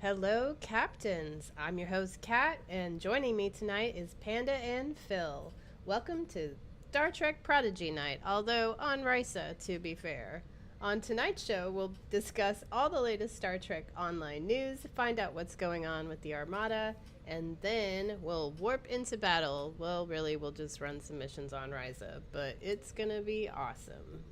Hello, Captains. I'm your host, Kat, and joining me tonight is Panda and Phil. Welcome to Star Trek Prodigy Night, although on Risa, to be fair. On tonight's show, we'll discuss all the latest Star Trek online news, find out what's going on with the Armada, and then we'll warp into battle. Well, really, we'll just run some missions on Risa, but it's gonna be awesome.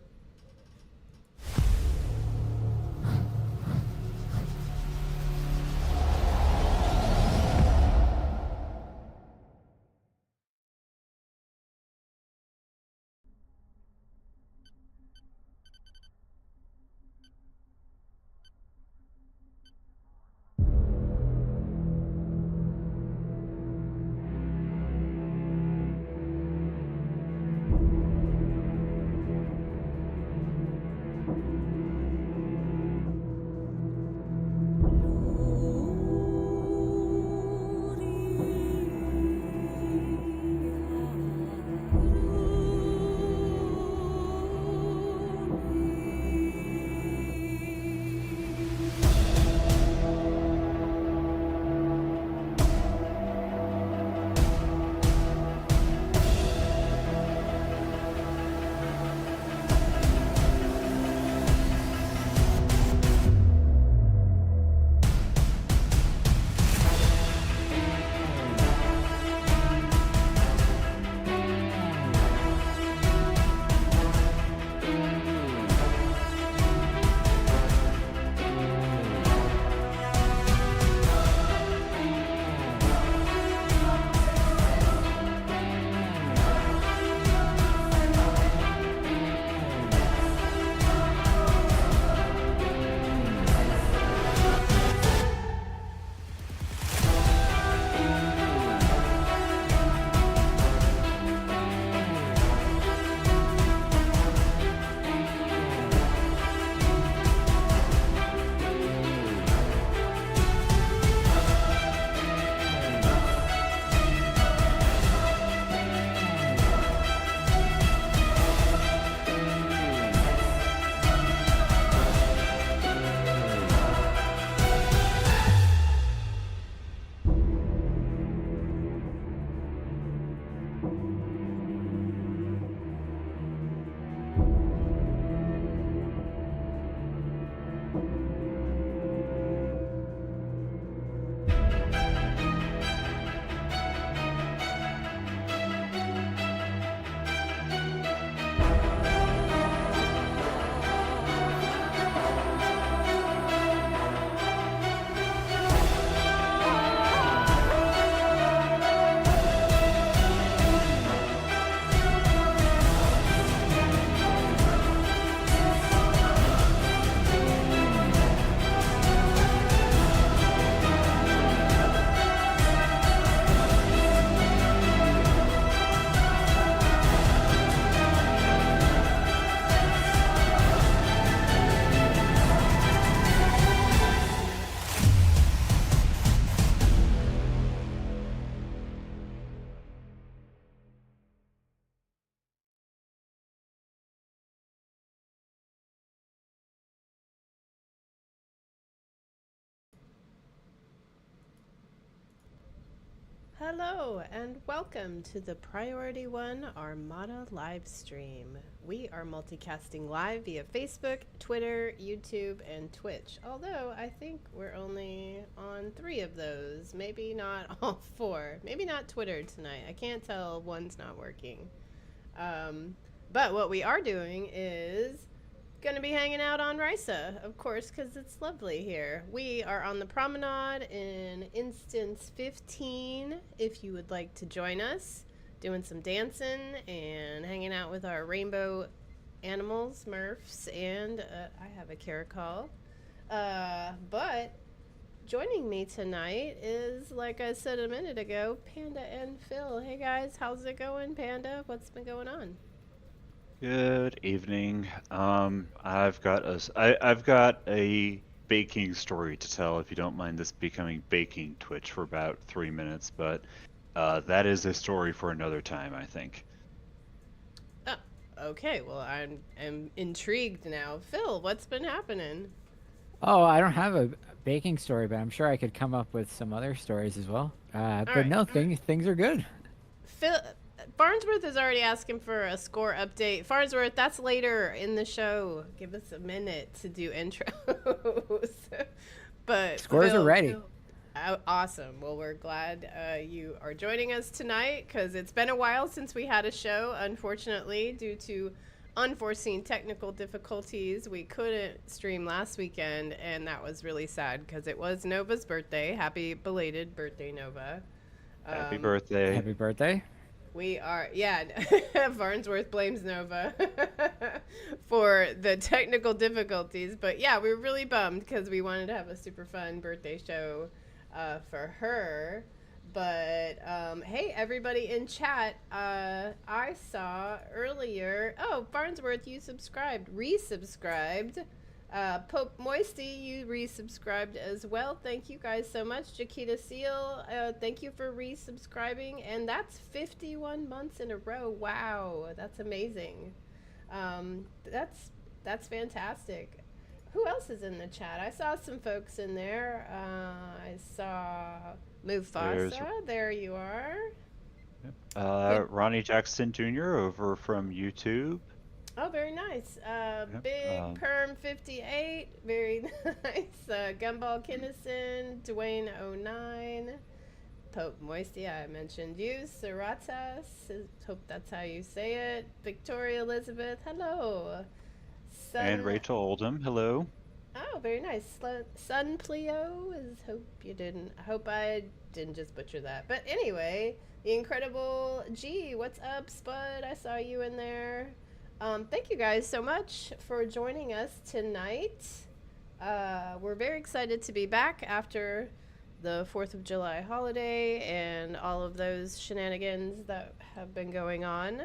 Hello, and welcome to the Priority One Armada live stream. We are multicasting live via Facebook, Twitter, YouTube, and Twitch. Although I think we're only on 3 of those, maybe not all 4. Maybe not Twitter tonight. I can't tell, one's not working. But what we are doing is gonna be hanging out on Risa, of course, because it's lovely here. We are on the promenade in instance 15. If you would like to join us, doing some dancing and hanging out with our rainbow animals, Smurfs, and I have a caracol. But joining me tonight is, like I said a minute ago, Panda and Phil. Hey guys, how's it going, Panda? What's been going on? Good evening. I've got a baking story to tell if you don't mind this becoming baking Twitch for about 3 minutes, but that is a story for another time, I think. Oh, okay. Well, I'm intrigued now. Phil, what's been happening? Oh, I don't have a baking story, but I'm sure I could come up with some other stories as well. All But right. no, things are good. Phil Farnsworth is already asking for a score update. Farnsworth, that's later in the show. Give us a minute to do intros. But Scores are ready. Awesome. Well, we're glad you are joining us tonight because it's been a while since we had a show. Unfortunately, due to unforeseen technical difficulties, we couldn't stream last weekend, and that was really sad because it was Nova's birthday. Happy belated birthday, Nova. Happy Um, birthday. Happy birthday. we are, yeah. Farnsworth blames Nova for the technical difficulties, but yeah, we were really bummed because we wanted to have a super fun birthday show for her. But hey, everybody in chat, I saw earlier. Oh, Farnsworth, you resubscribed. Pope Moisty, you resubscribed as well. Thank you guys so much. Jaquita Seal, thank you for resubscribing. And that's 51 months in a row. Wow, that's amazing. That's fantastic. Who else is in the chat? I saw some folks in there. I saw Mufasa. There you are. Ronnie Jackson Jr. over from YouTube. Oh, very nice. Big Perm 58. Very nice. Gumball Kinnison. Dwayne 09. Pope Moisty, I mentioned you. Saratas. Hope that's how you say it. Victoria Elizabeth. Hello. And Rachel Oldham. Hello. Oh, very nice. Sun Pleo is hope I didn't just butcher that. But anyway, the incredible G, what's up, Spud? I saw you in there. Thank you guys so much for joining us tonight. We're very excited to be back after the 4th of July holiday and all of those shenanigans that have been going on.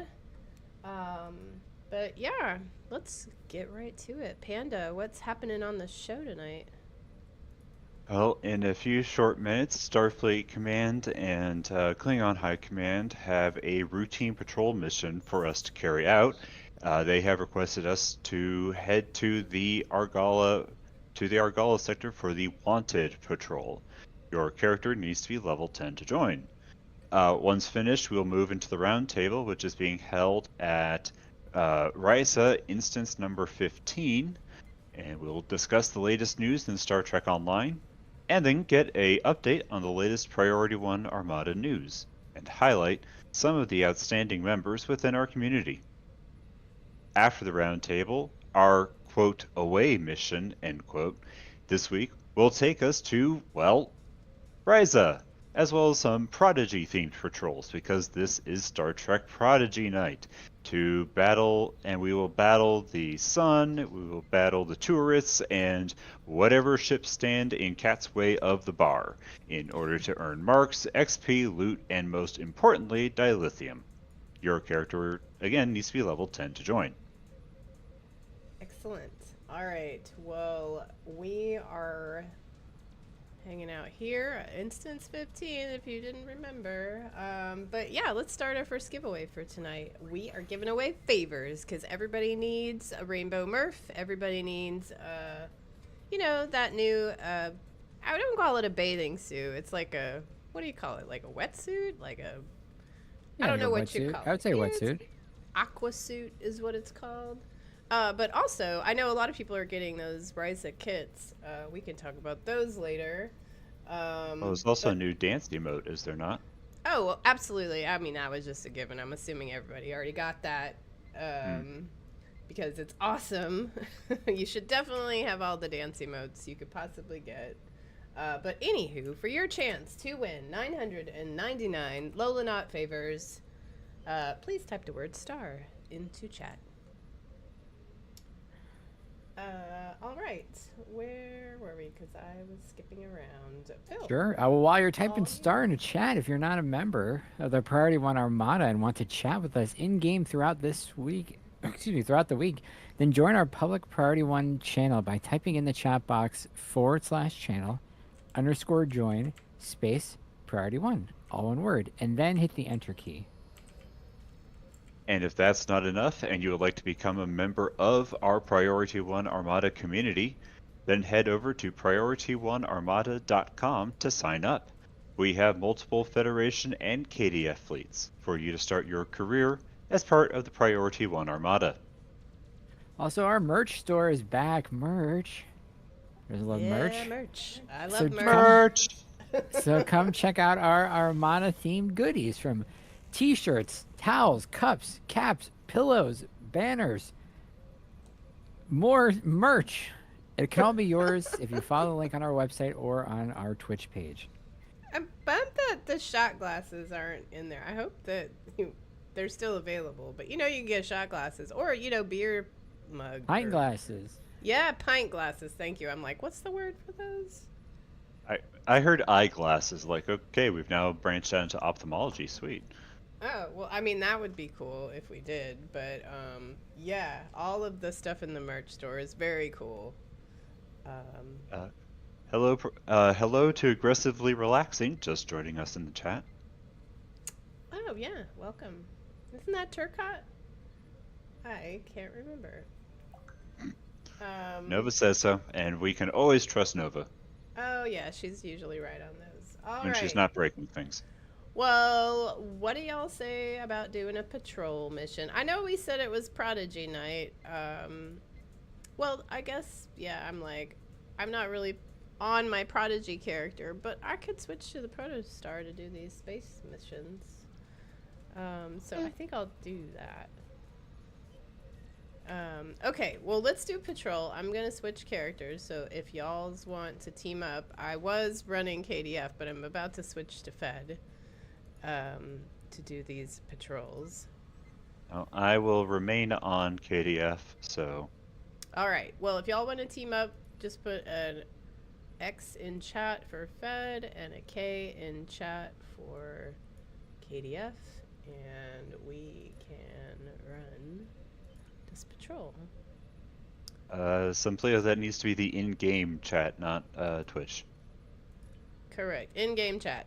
But yeah, let's get right to it. Panda, what's happening on the show tonight? Well, in a few short minutes, Starfleet Command and Klingon High Command have a routine patrol mission for us to carry out. They have requested us to head to the Argala sector for the Wanted patrol. Your character needs to be level 10 to join. Once finished, we'll move into the round table, which is being held at Risa instance number 15, and we'll discuss the latest news in Star Trek Online, and then get a update on the latest Priority 1 Armada news, and highlight some of the outstanding members within our community. After the roundtable, our quote away mission end quote this week will take us to, well, Risa, as well as some Prodigy themed patrols, because this is Star Trek Prodigy night. To battle, and we will battle the sun, we will battle the tourists, and whatever ships stand in Cat's way of the bar, in order to earn marks, XP, loot, and most importantly, dilithium. Your character, again, needs to be level 10 to join. Excellent. All right. Well, we are hanging out here at instance 15 if you didn't remember. But yeah, let's start our first giveaway for tonight. We are giving away favors because everybody needs a rainbow Murph. Everybody needs that new I don't call it a bathing suit. It's like a, what do you call it, like a wetsuit, like a, I don't know what you call it. I would say wetsuit. Aqua suit is what it's called. But also, I know a lot of people are getting those Risa kits. We can talk about those later. There's also a new dance emote, is there not? Oh, well, absolutely. I mean, that was just a given. I'm assuming everybody already got that because it's awesome. You should definitely have all the dance emotes you could possibly get. But anywho, for your chance to win 999 Lola Not favors, please type the word star into chat. All right. Where were we? Because I was skipping around. Phil. Sure. Well, while you're typing star in the chat, if you're not a member of the Priority 1 Armada and want to chat with us in-game throughout the week, then join our public Priority 1 channel by typing in the chat box /channel_join space Priority 1, all one word, and then hit the enter key. And if that's not enough and you would like to become a member of our Priority 1 Armada community, Then head over to PriorityOneArmada.com to sign up. We have multiple Federation and KDF fleets for you to start your career as part of the Priority One Armada. Also, our merch store is back. Merch. There's a lot of Yeah, merch. merch. I So love merch. Merch! So come check out our Armada themed goodies from t-shirts, towels, cups, caps, pillows, banners, more merch. It can all be yours if you follow the link on our website or on our Twitch page. I'm bummed that the shot glasses aren't in there. I hope that they're still available. But you can get shot glasses or beer mug. Pint glasses. Yeah, pint glasses. Thank you. I'm like, what's the word for those? I heard eyeglasses. Like, okay, we've now branched out into ophthalmology. Sweet. Oh, well, I mean, that would be cool if we did. But yeah, all of the stuff in the merch store is very cool. Hello to Aggressively Relaxing, just joining us in the chat. Oh, yeah, welcome. Isn't that Turcotte? I can't remember. Nova says so, and we can always trust Nova Oh, yeah, she's usually right on those. All when right. she's not breaking things. Well, what do y'all say about doing a patrol mission? I know we said it was Prodigy night. Well, I guess, yeah, I'm not really on my Prodigy character, but I could switch to the Protostar to do these space missions. So I think I'll do that. Okay, well, let's do patrol. I'm gonna switch characters, so if y'all's want to team up, I was running KDF, but I'm about to switch to Fed to do these patrols. I will remain on KDF, so... All right, well, if y'all want to team up, just put an X in chat for Fed and a K in chat for KDF, and we can run this patrol. Simply that needs to be the in-game chat, not Twitch. Correct, in-game chat.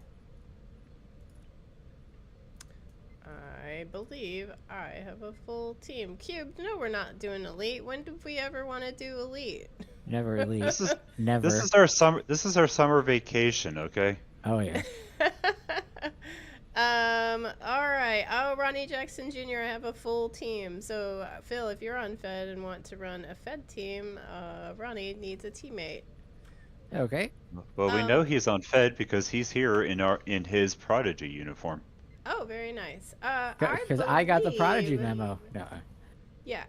I believe I have a full team. Cube, no, we're not doing Elite. When did we ever want to do Elite? Never elite. Never. Never. This is our summer vacation, okay? Oh yeah. All right. Oh, Ronnie Jackson Jr., I have a full team. So, Phil, if you're on Fed and want to run a Fed team, Ronnie needs a teammate. Okay. Well, we know he's on Fed because he's here in his Prodigy uniform. Oh, very nice. Because I got the Prodigy believe- memo. No. Yeah,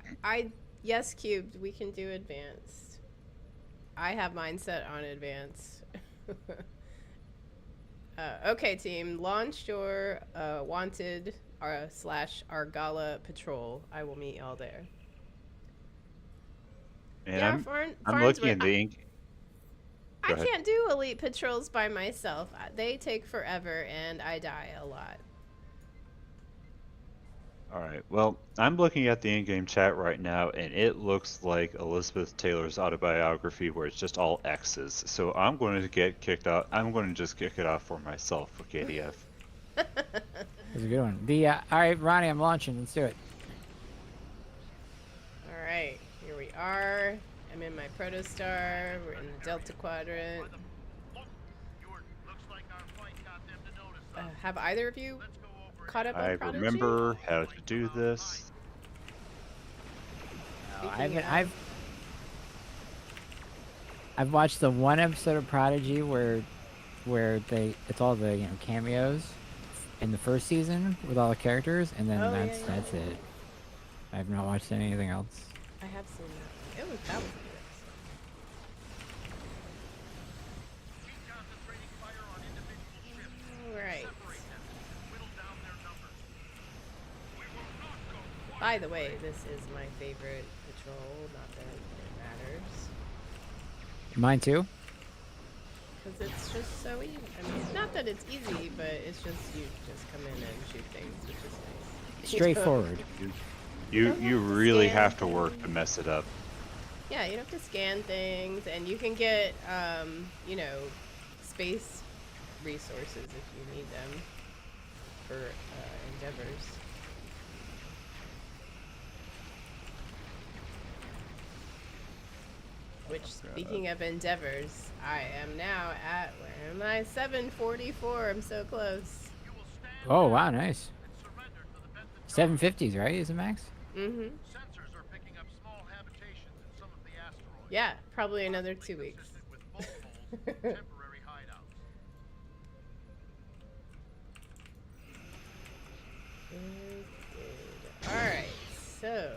yes, Cubed, we can do advanced. I have mine set on advanced. Okay, team, launch your wanted / Argala patrol. I will meet y'all there. And Yeah, I'm Farnsworth, looking in the ink. I Go ahead. can't do elite patrols by myself. They take forever, and I die a lot. All right. Well, I'm looking at the in-game chat right now, and it looks like Elizabeth Taylor's autobiography, where it's just all X's. So I'm going to get kicked out. I'm going to just kick it off for myself for KDF. That's a good one. All right, Ronnie, I'm launching. Let's do it. All right, here we are. I'm in my Protostar. We're in the Delta Quadrant. Have either of you caught up I on Prodigy? remember how to do this. I've watched the one episode of Prodigy where it's all the cameos in the first season with all the characters, and then that's it. I've not watched anything else. I have seen that. That was a good episode. All right. By the way, this is my favorite patrol. Not that it matters, Mine too. because it's just so easy. I mean, not that it's easy, but it's just you just come in and shoot things, which is nice. Straightforward. You really have to work to mess it up. Yeah, you don't have to scan things, and you can get, space resources if you need them for endeavors. Which, speaking of endeavors, I am now at, where am I? 744. I'm so close. Oh, wow, nice. 750s, right? Is the max? Mm-hmm. Sensors are picking up small habitations in some of the asteroids. Yeah, probably another 2 weeks. Consistent with both poles, temporary hideouts. Alright, so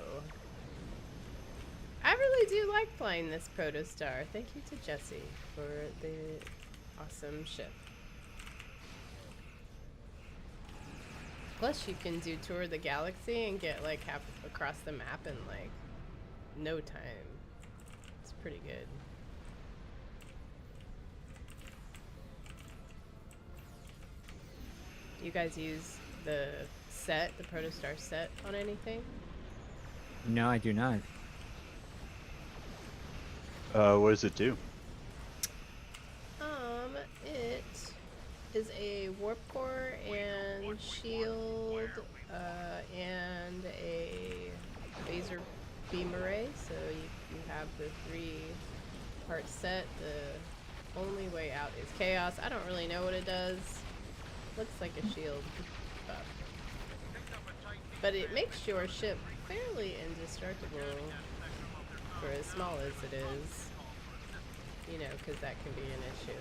I really do like playing this Protostar. Thank you to Jesse for the awesome ship. Plus you can do Tour of the Galaxy and get like half across the map in like no time. It's pretty good. Do you guys use the set, the Protostar set on anything? No, I do not. What does it do? It is a warp core and shield, and a laser beam array. So you have the 3-part set. The only way out is chaos. I don't really know what it does. Looks like a shield buff. But it makes your ship fairly indestructible for as small as it is. You know, because that can be an issue.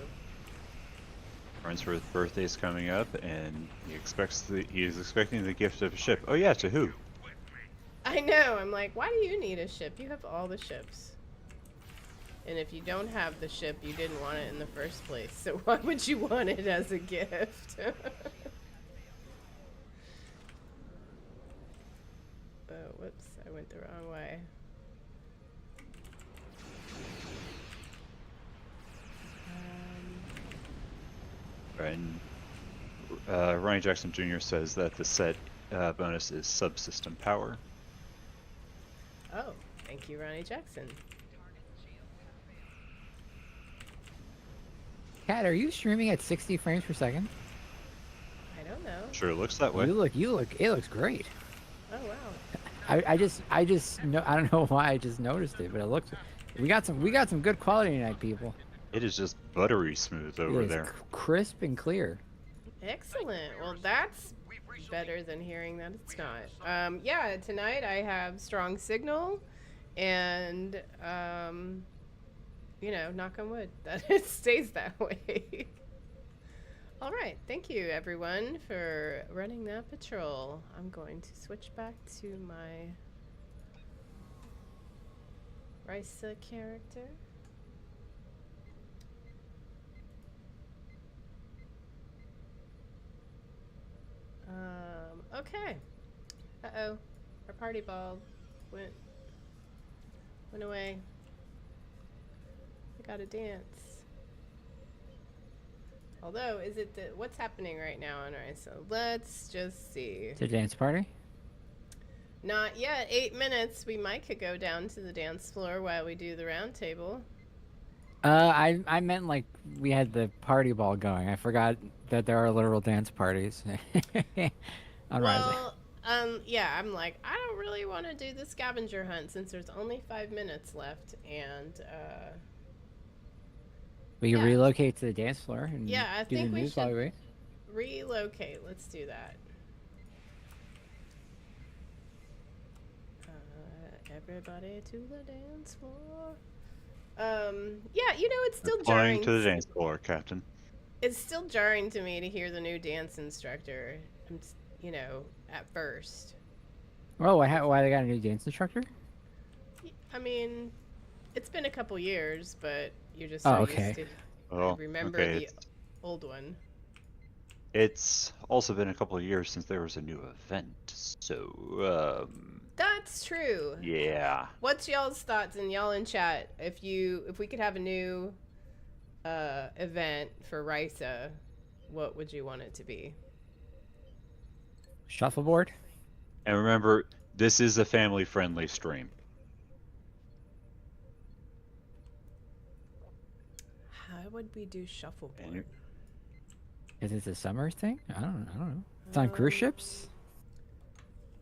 Farnsworth's birthday's coming up, and he is expecting the gift of a ship. Oh yeah, to who? I know, I'm like, why do you need a ship? You have all the ships. And if you don't have the ship, you didn't want it in the first place. So why would you want it as a gift? Oh, whoops, I went the wrong way. And Ronnie Jackson Jr. says that the set bonus is subsystem power. Oh, thank you, Ronnie Jackson. Kat, are you streaming at 60 frames per second? I don't know. Sure looks that way. It looks great. Oh, wow. I just no, I don't know why I just noticed it, but it looks. We got some good quality tonight, people. It is just buttery smooth over It is there. crisp and clear. Excellent. Well, that's better than hearing that it's not. Yeah, tonight I have strong signal, and you know, knock on wood, that it stays that way. All right, thank you everyone for running that patrol. I'm going to switch back to my Risa character. Okay. Uh-oh. Our party ball went away. I gotta dance. Although, is it what's happening right now on Risa? Let's just see. It's a dance party? Not yet. 8 minutes. We might could go down to the dance floor while we do the round table. I meant like we had the party ball going. I forgot that there are literal dance parties on Rising. Well, yeah, I'm like, I don't really want to do the scavenger hunt since there's only 5 minutes left, and We can yeah. relocate to the dance floor and Yeah, I do think the we news while we should wait. relocate. Let's do that. Everybody to the dance floor. Yeah, you know, it's still Flying jarring. to the dance floor, Captain. It's still jarring to me to hear the new dance instructor. You know, at first. Oh, why they got a new dance instructor? I mean, it's been a couple years, but you're just Oh, so okay. used to Oh, remember okay. the old one. It's also been a couple of years since there was a new event, so That's true. yeah. What's y'all's thoughts, and y'all in chat, if we could have a new event for Risa, what would you want it to be? Shuffleboard? And remember, this is a family-friendly stream. How would we do shuffleboard? Is it a summer thing? I don't know. It's on cruise ships?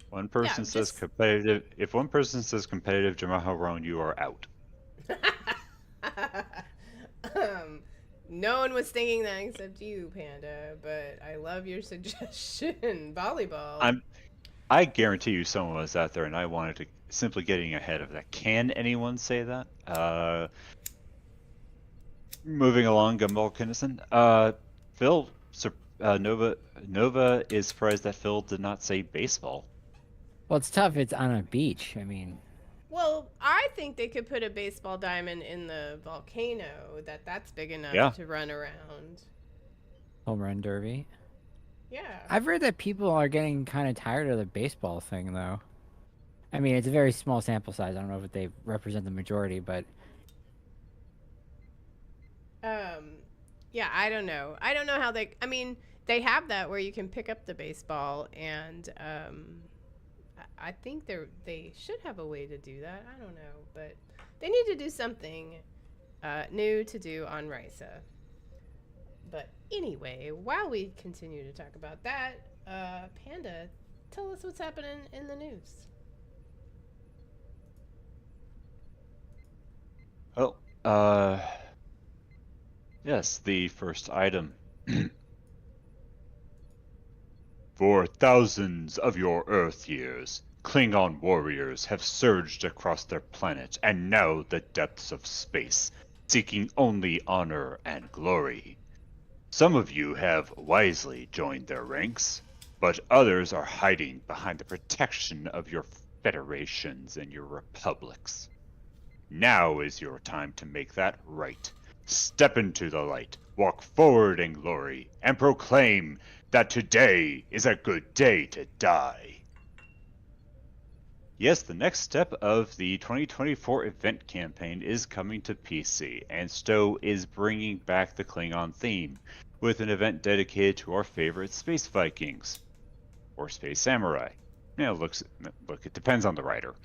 One person says just- competitive. If one person says competitive Jamaha Roan, you are out. No one was thinking that except you, Panda. But I love your suggestion. Volleyball. I guarantee you someone was out there and I wanted to simply getting ahead of that. Can anyone say that? Moving along, Gumball Kinnison. Phil, Nova is surprised that Phil did not say baseball. Well, it's tough. It's on a beach. I mean, Well, I think they could put a baseball diamond in the volcano. That's big enough Yeah. to run around. home run derby. Yeah. I've heard that people are getting kind of tired of the baseball thing, though. I mean, it's a very small sample size. I don't know if they represent the majority, but Yeah, I don't know. I don't know how they. I mean, they have that where you can pick up the baseball, and I think they should have a way to do that. I don't know, but they need to do something new to do on Risa. But anyway, while we continue to talk about that, Panda, tell us what's happening in the news. Oh, yes, the first item. For thousands of your Earth years, Klingon warriors have surged across their planet and now the depths of space, seeking only honor and glory. Some of you have wisely joined their ranks, but others are hiding behind the protection of your federations and your republics. Now is your time to make that right. Step into the light, walk forward in glory, and proclaim that today is a good day to die. Yes, the next step of the 2024 event campaign is coming to PC, and Stowe is bringing back the Klingon theme with an event dedicated to our favorite space Vikings or space samurai. Look, it depends on the writer.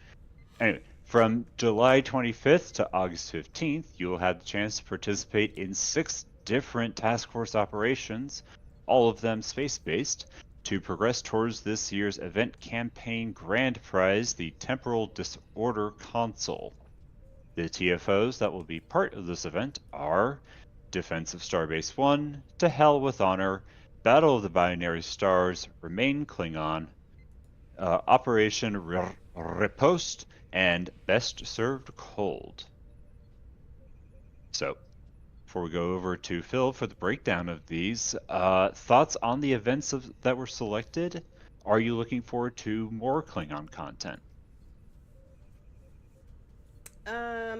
Anyway, from July 25th to August 15th, you will have the chance to participate in 6 different task force operations, all of them space-based, to progress towards this year's event campaign grand prize, the Temporal Disorder Console. The TFOs that will be part of this event are Defense of Starbase 1, To Hell with Honor, Battle of the Binary Stars, Remain Klingon, Operation Riposte, and Best Served Cold. So, before we go over to Phil for the breakdown of these, thoughts on the events that were selected? Are you looking forward to more Klingon content?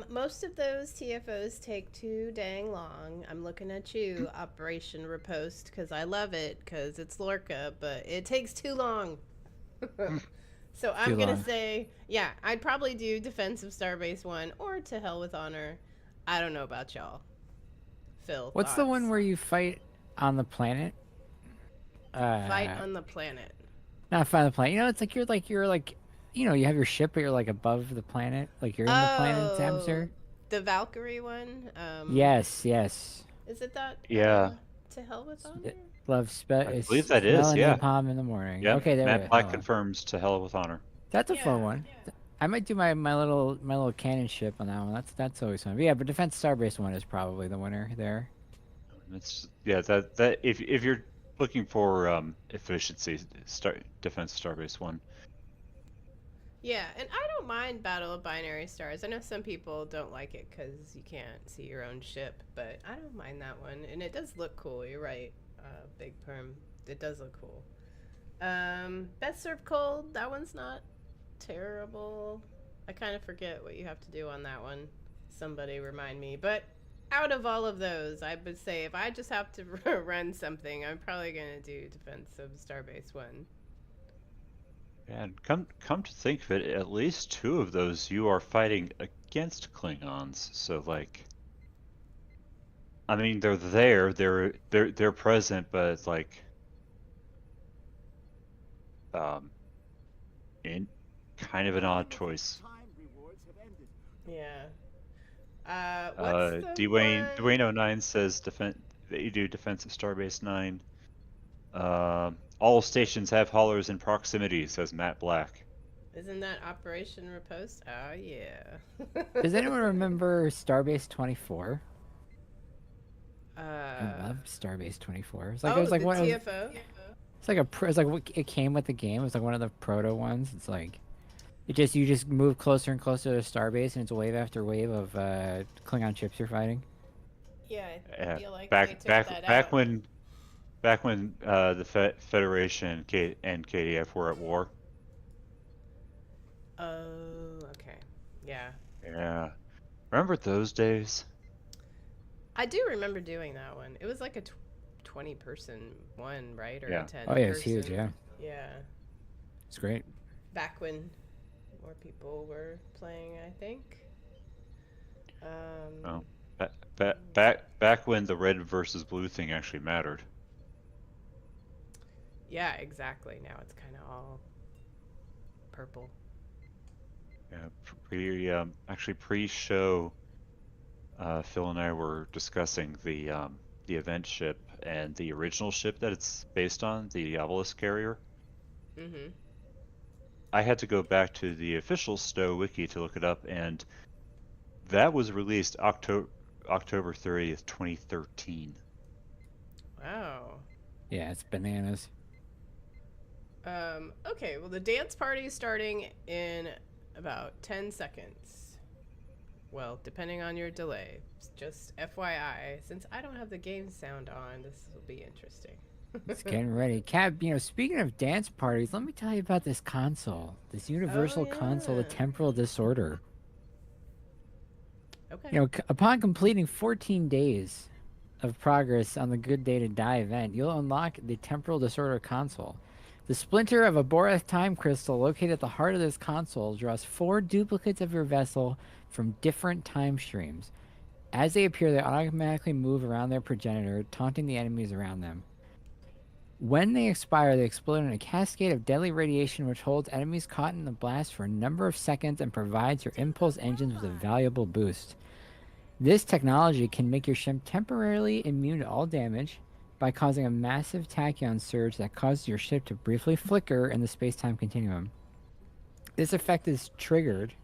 Most of those TFOs take too dang long. I'm looking at you, Operation Riposte, because I love it, because it's Lorca, but it takes too long. So I'm going to say, yeah, I'd probably do Defense of Starbase 1 or To Hell with Honor. I don't know about y'all. Phil, what's the one where you fight on the planet? Fight on the planet. Not fight on the planet. You know, it's like you're you have your ship, but you're like above the planet, like you're in the planet's atmosphere. The Valkyrie one. Yes. Is it that? Yeah. To Hell with Honor. I believe that is. Yeah. Napalm in the morning. Yeah. Okay, there Matt we go. Black confirms To Hell with Honor. That's a fun one. Yeah. I might do my little cannon ship on that one. That's always fun. But yeah, but Defense Starbase 1 is probably the winner there. It's that if you're looking for efficiency, Defense Starbase 1. Yeah, and I don't mind Battle of Binary Stars. I know some people don't like it because you can't see your own ship, but I don't mind that one, and it does look cool. You're right, Big Perm. It does look cool. Best Served Cold. That one's not terrible. I kind of forget what you have to do on that one. Somebody remind me. But out of all of those, I would say if I just have to run something, I'm probably gonna do Defense of Starbase 1. And come to think of it, at least 2 of those you are fighting against Klingons. So like, I mean, they're there, they're present, but it's like, in kind of an odd choice. Yeah. What's the Dwayne09 says that you do Defense of Starbase 9. All stations have haulers in proximity, says Matt Black. Isn't that Operation Riposte? Oh, yeah. Does anyone remember Starbase 24? I love Starbase 24. It's like it Oh, was like the one. TFO. It's like it's like it came with the game. It was like one of the proto ones. It's like you just move closer and closer to Starbase, and it's wave after wave of Klingon ships you're fighting. Yeah, I feel like they back took back that back out. when the Federation and KDF were at war. Oh, okay. Yeah. Yeah, remember those days? I do remember doing that one. It was like a 20-person one, right? Or a Yeah. 10 Oh yeah, it's person. huge. Yeah, Yeah. it's great. Back when more people were playing, I think. Oh, back when the red versus blue thing actually mattered. Yeah, exactly. Now it's kind of all purple. Yeah, actually pre-show, Phil and I were discussing the event ship and the original ship that it's based on, the Obelisk carrier. Mm-hmm. I had to go back to the official Stowe wiki to look it up, and that was released October 30th, 2013. Wow. Yeah, it's bananas. Okay, well, the dance party is starting in about 10 seconds. Well, depending on your delay. Just FYI, since I don't have the game sound on, this will be interesting. It's getting ready. Cab, speaking of dance parties, let me tell you about this console. This universal console, the yeah. Temporal Disorder. Okay. Upon completing 14 days of progress on the Good Day to Die event, you'll unlock the Temporal Disorder console. The splinter of a Borath time crystal located at the heart of this console draws 4 duplicates of your vessel from different time streams. As they appear, they automatically move around their progenitor, taunting the enemies around them. When they expire, they explode in a cascade of deadly radiation which holds enemies caught in the blast for a number of seconds and provides your impulse engines with a valuable boost. This technology can make your ship temporarily immune to all damage by causing a massive tachyon surge that causes your ship to briefly flicker in the space-time continuum. This effect is triggered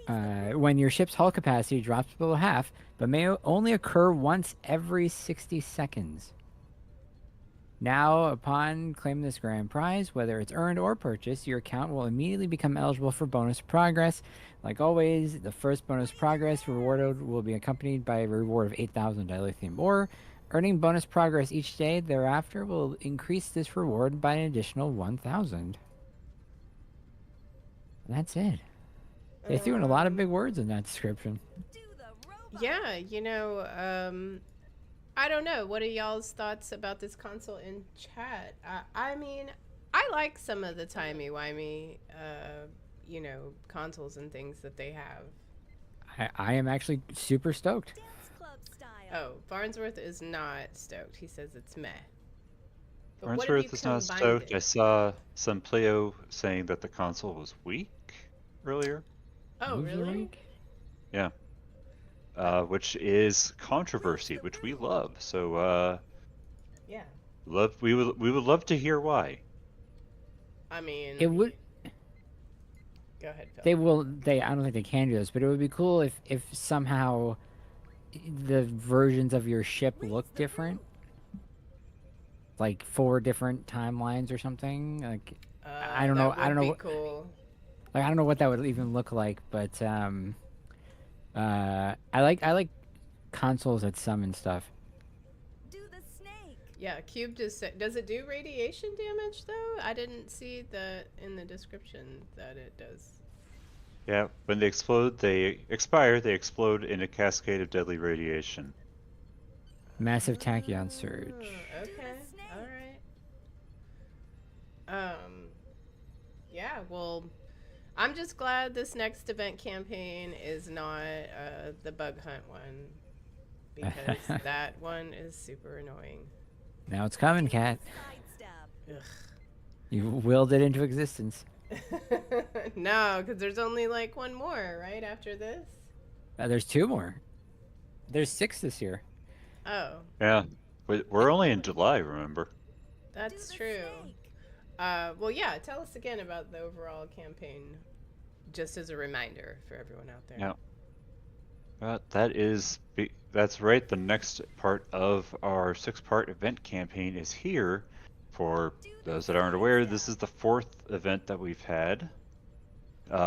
when your ship's hull capacity drops below half, but may only occur once every 60 seconds. Now, upon claiming this grand prize, whether it's earned or purchased, your account will immediately become eligible for bonus progress. Like always, the first bonus progress rewarded will be accompanied by a reward of 8,000 dilithium ore. Earning bonus progress each day thereafter will increase this reward by an additional 1,000. That's it. They threw in a lot of big words in that description. Yeah, I don't know. What are y'all's thoughts about this console in chat? I mean, I like some of the timey-wimey, consoles and things that they have. I am actually super stoked. Oh, Farnsworth is not stoked. He says it's meh. But Farnsworth is not stoked. I saw some Pleo saying that the console was weak earlier. Oh, really? Yeah. Which is controversy, which we love. So, yeah, we would love to hear why. I mean, It would. Go ahead, Phil. I don't think they can do this, but it would be cool if somehow the versions of your ship look different, like 4 different timelines or something. Like I don't know. I don't know. Cool. Like I don't know what that would even look like, but I like consoles that summon stuff. Do the snake. Yeah, Cube does it do radiation damage though? I didn't see that in the description that it does. Yeah, when they explode, they expire. They explode in a cascade of deadly radiation. Massive tachyon surge. Okay. All right. Yeah. Well, I'm just glad this next event campaign is not the bug hunt one, because that one is super annoying. Now it's coming, Cat. Ugh. You willed it into existence. No, because there's only like one more, right, after this? There's 2 more. There's 6 this year. Oh. Yeah, we're only in July, remember? That's true. Well, yeah, tell us again about the overall campaign, just as a reminder for everyone out there. Yeah. That's right. The next part of our 6-part event campaign is here. For those that aren't aware, this is the 4th event that we've had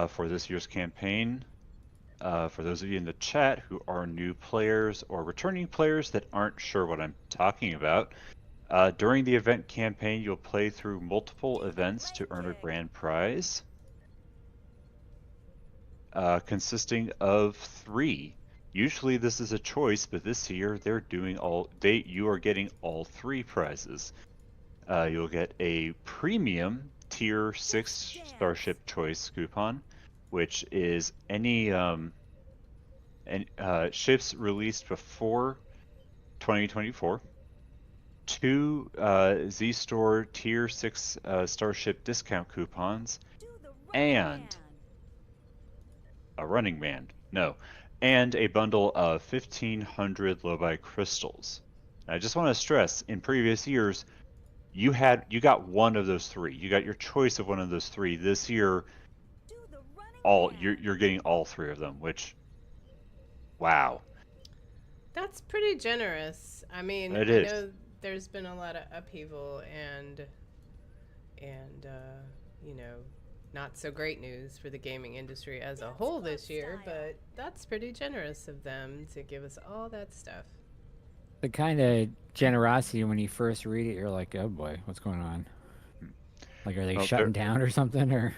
for this year's campaign. For those of you in the chat who are new players or returning players that aren't sure what I'm talking about, during the event campaign, you'll play through multiple events to earn a grand prize, consisting of 3. Usually this is a choice, but this year they're doing you are getting all 3 prizes. You'll get a premium tier 6 Starship Choice coupon, which is any ships released before 2024. 2 Z-Store tier 6 Starship discount coupons, and a Running Man. No. And a bundle of 1,500 Lobi crystals. I just want to stress, in previous years, you got one of those 3. You got your choice of one of those 3. This year, you're getting all 3 of them, which, wow. That's pretty generous. I mean, I know there's been a lot of upheaval and you know, not so great news for the gaming industry as a whole this year, but that's pretty generous of them to give us all that stuff. The kind of generosity when you first read it, you're like, oh boy, what's going on? Like, are they shutting down or something? Or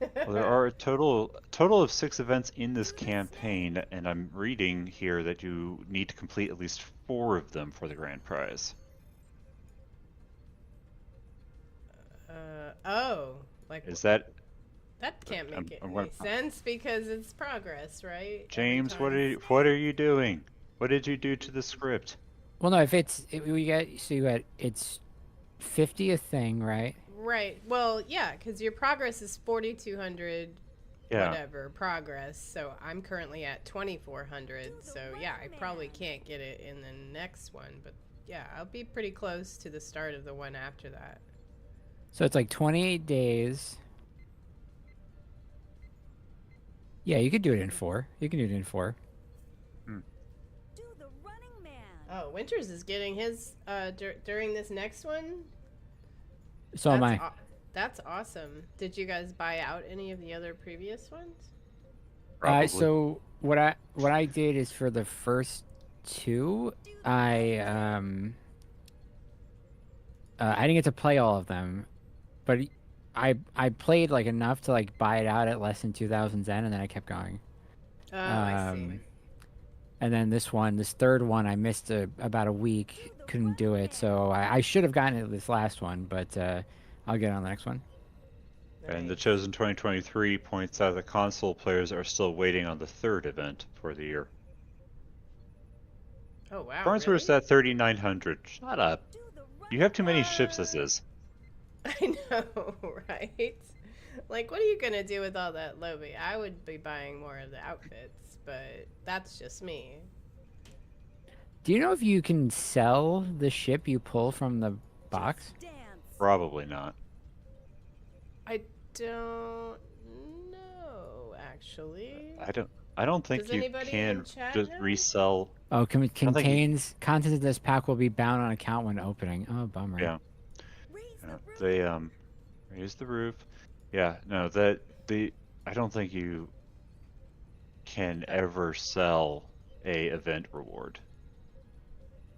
well, there are a total of 6 events in this campaign, and I'm reading here that you need to complete at least 4 of them for the grand prize. Is that can't make any sense because it's progress, right? James, what are you doing? What did you do to the script? Well, no, if it's 50 a thing, right? Right. Well, yeah, because your progress is 4,200. Yeah. Whatever progress. So I'm currently at 2,400. So yeah, I probably can't get it in the next one, but yeah, I'll be pretty close to the start of the one after that. So it's like 28 days. Yeah, you could do it in 4. You can do it in 4. Do the Running Man. Oh, Winters is getting his during this next one. So am I. That's awesome. Did you guys buy out any of the other previous ones? So what I did is for the first 2, I didn't get to play all of them, but I played like enough to like buy it out at less than 2,000 Zen, and then I kept going. Oh, I see. And then this 3rd one, I missed about a week, couldn't do it, so I should have gotten it this last one, but I'll get on the next one. And the Chosen 2023 points out that console players are still waiting on the 3rd event for the year. Oh wow! Farnsworth's at 3,900. Shut up. You have too many ships as is. I know, right? Like, what are you gonna do with all that Lobi? I would be buying more of the outfits, but that's just me. Do you know if you can sell the ship you pull from the box? Probably not. I don't know, actually. I don't think Does you anybody can in chat just know? resell. Oh, contains contents of this pack will be bound on account when opening. Oh, bummer. Yeah. They raise the roof. Yeah, no, I don't think you can ever sell a event reward.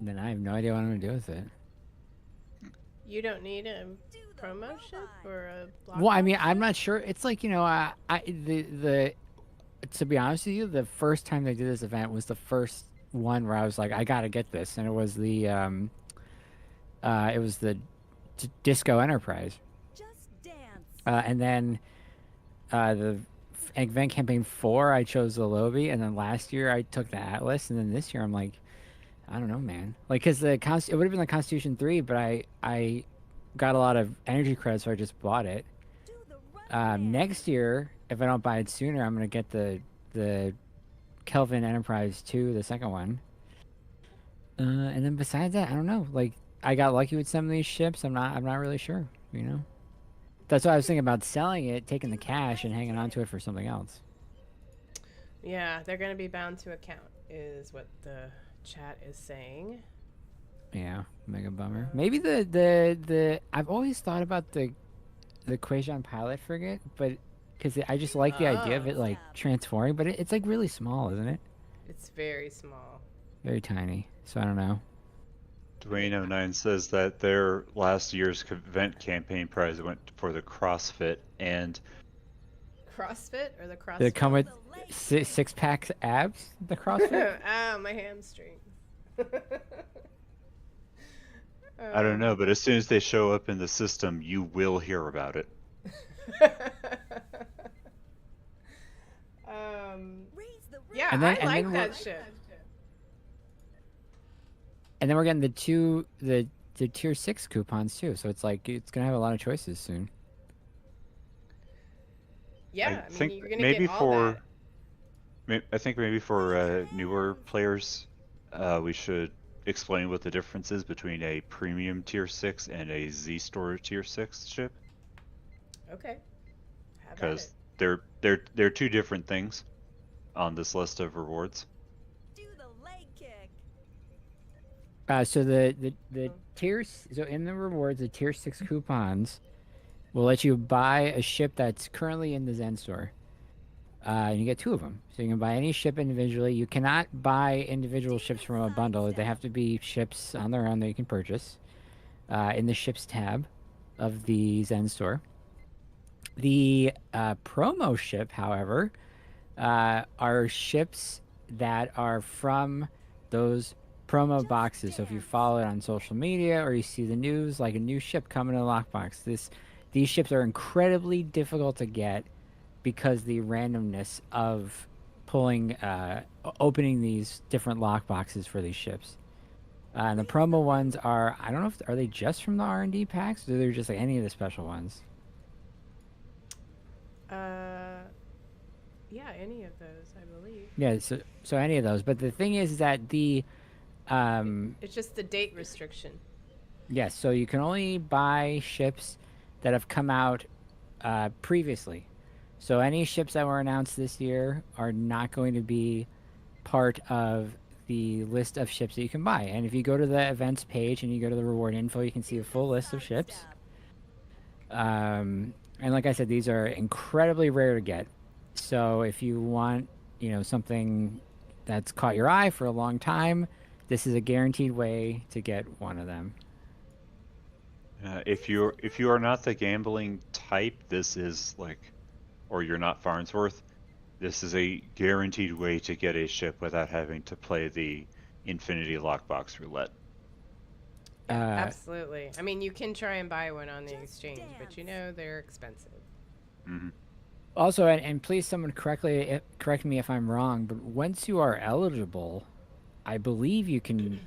Then I have no idea what I'm gonna do with it. You don't need a promo ship or a block. Well, I mean, I'm not sure. It's like, you know, to be honest with you, the first time they did this event was the first one where I was like, I gotta get this, and it was the Disco Enterprise. Just dance. And then the event campaign 4, I chose the Lobi, and then last year I took the Atlas, and then this year I'm like, I don't know, man. Like, cause it would have been the Constitution 3, but I got a lot of energy credits, so I just bought it. Next year, if I don't buy it sooner, I'm gonna get the Kelvin Enterprise 2, the second one. And then besides that, I don't know. Like, I got lucky with some of these ships. I'm not really sure. You know. That's why I was thinking about selling it, taking the cash, and hanging on to it for something else. Yeah, they're going to be bound to account, is what the chat is saying. Yeah, mega bummer. Maybe the I've always thought about the Quajon pilot frigate, but because I just like the idea of it like transforming, but it's like really small, isn't it? It's very small. Very tiny. So I don't know. Dwayne09 says that their last year's event campaign prize went for the CrossFit, and CrossFit or the CrossFit? Did it come with six packs abs? The CrossFit? Ah, my hamstring. I don't know, but as soon as they show up in the system, you will hear about it. Yeah, And then- I and like then that ship. And then we're getting the tier 6 coupons too. So it's like it's gonna have a lot of choices soon. Yeah, I think mean, you're gonna maybe get all for that. I think maybe for newer players, we should explain what the difference is between a premium tier 6 and a Z Store tier 6 ship, Okay. Have at it. because they're two different things on this list of rewards. Do the leg kick. So the tiers. So in the rewards, the tier 6 coupons will let you buy a ship that's currently in the Zen store. And you get 2 of them. So you can buy any ship individually. You cannot buy individual ships from a bundle. They have to be ships on their own that you can purchase in the ships tab of the Zen store. The promo ship, however, are ships that are from those promo boxes. So if you follow it on social media or you see the news, like a new ship coming in a lockbox, these ships are incredibly difficult to get because the randomness of pulling, opening these different lock boxes for these ships. And the promo ones are, I don't know if, are they just from the R&D packs or they're just like any of the special ones? Yeah, any of those, I believe. Yeah, so any of those. But the thing is that It's just the date restriction. yes, so you can only buy ships that have come out previously. So any ships that were announced this year are not going to be part of the list of ships that you can buy. And if you go to the events page and you go to the reward info, you can see a full list of ships. And like I said, these are incredibly rare to get. So if you want, something that's caught your eye for a long time, this is a guaranteed way to get one of them. If you are not the gambling type, this is like, or you're not Farnsworth, this is a guaranteed way to get a ship without having to play the Infinity Lockbox Roulette. Absolutely. I mean, you can try and buy one on the exchange, but they're expensive. Mm-hmm. Also, and please someone correct me if I'm wrong, but once you are eligible, I believe you can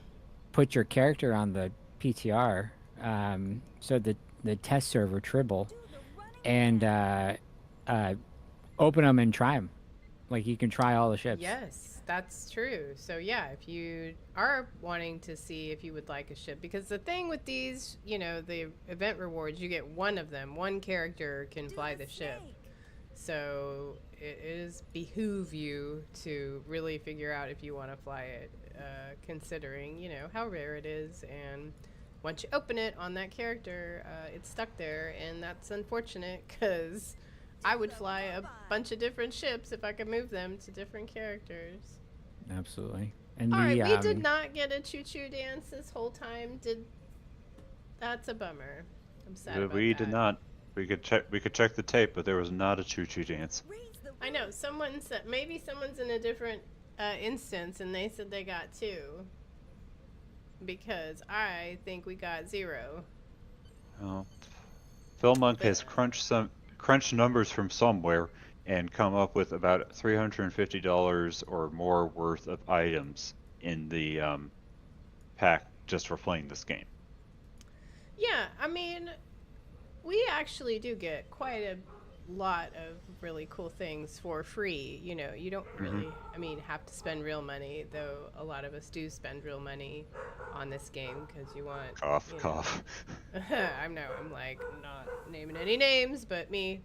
put your character on the PTR, so the test server Tribble, and open them and try them. Like you can try all the ships. Yes, that's true. So yeah, if you are wanting to see if you would like a ship, because the thing with these, the event rewards, you get one of them. One character can fly the ship. So it is behoove you to really figure out if you want to fly it, considering, how rare it is. And once you open it on that character, it's stuck there. And that's unfortunate because I would fly a bunch of different ships if I could move them to different characters. Absolutely. And all right, we did not get a choo-choo dance this whole time. That's a bummer. I'm sad about We that. did not. We could check the tape, but there was not a choo-choo dance. I know someone said maybe someone's in a different instance, and they said they got 2. Because I think we got 0. Well, Phil Monk has crunched numbers from somewhere and come up with about $350 or more worth of items in the pack just for playing this game. Yeah, I mean, we actually do get quite a lot of really cool things for free. You don't really, have to spend real money, though a lot of us do spend real money on this game because you want... Cough. I know, I'm like not naming any names, but me.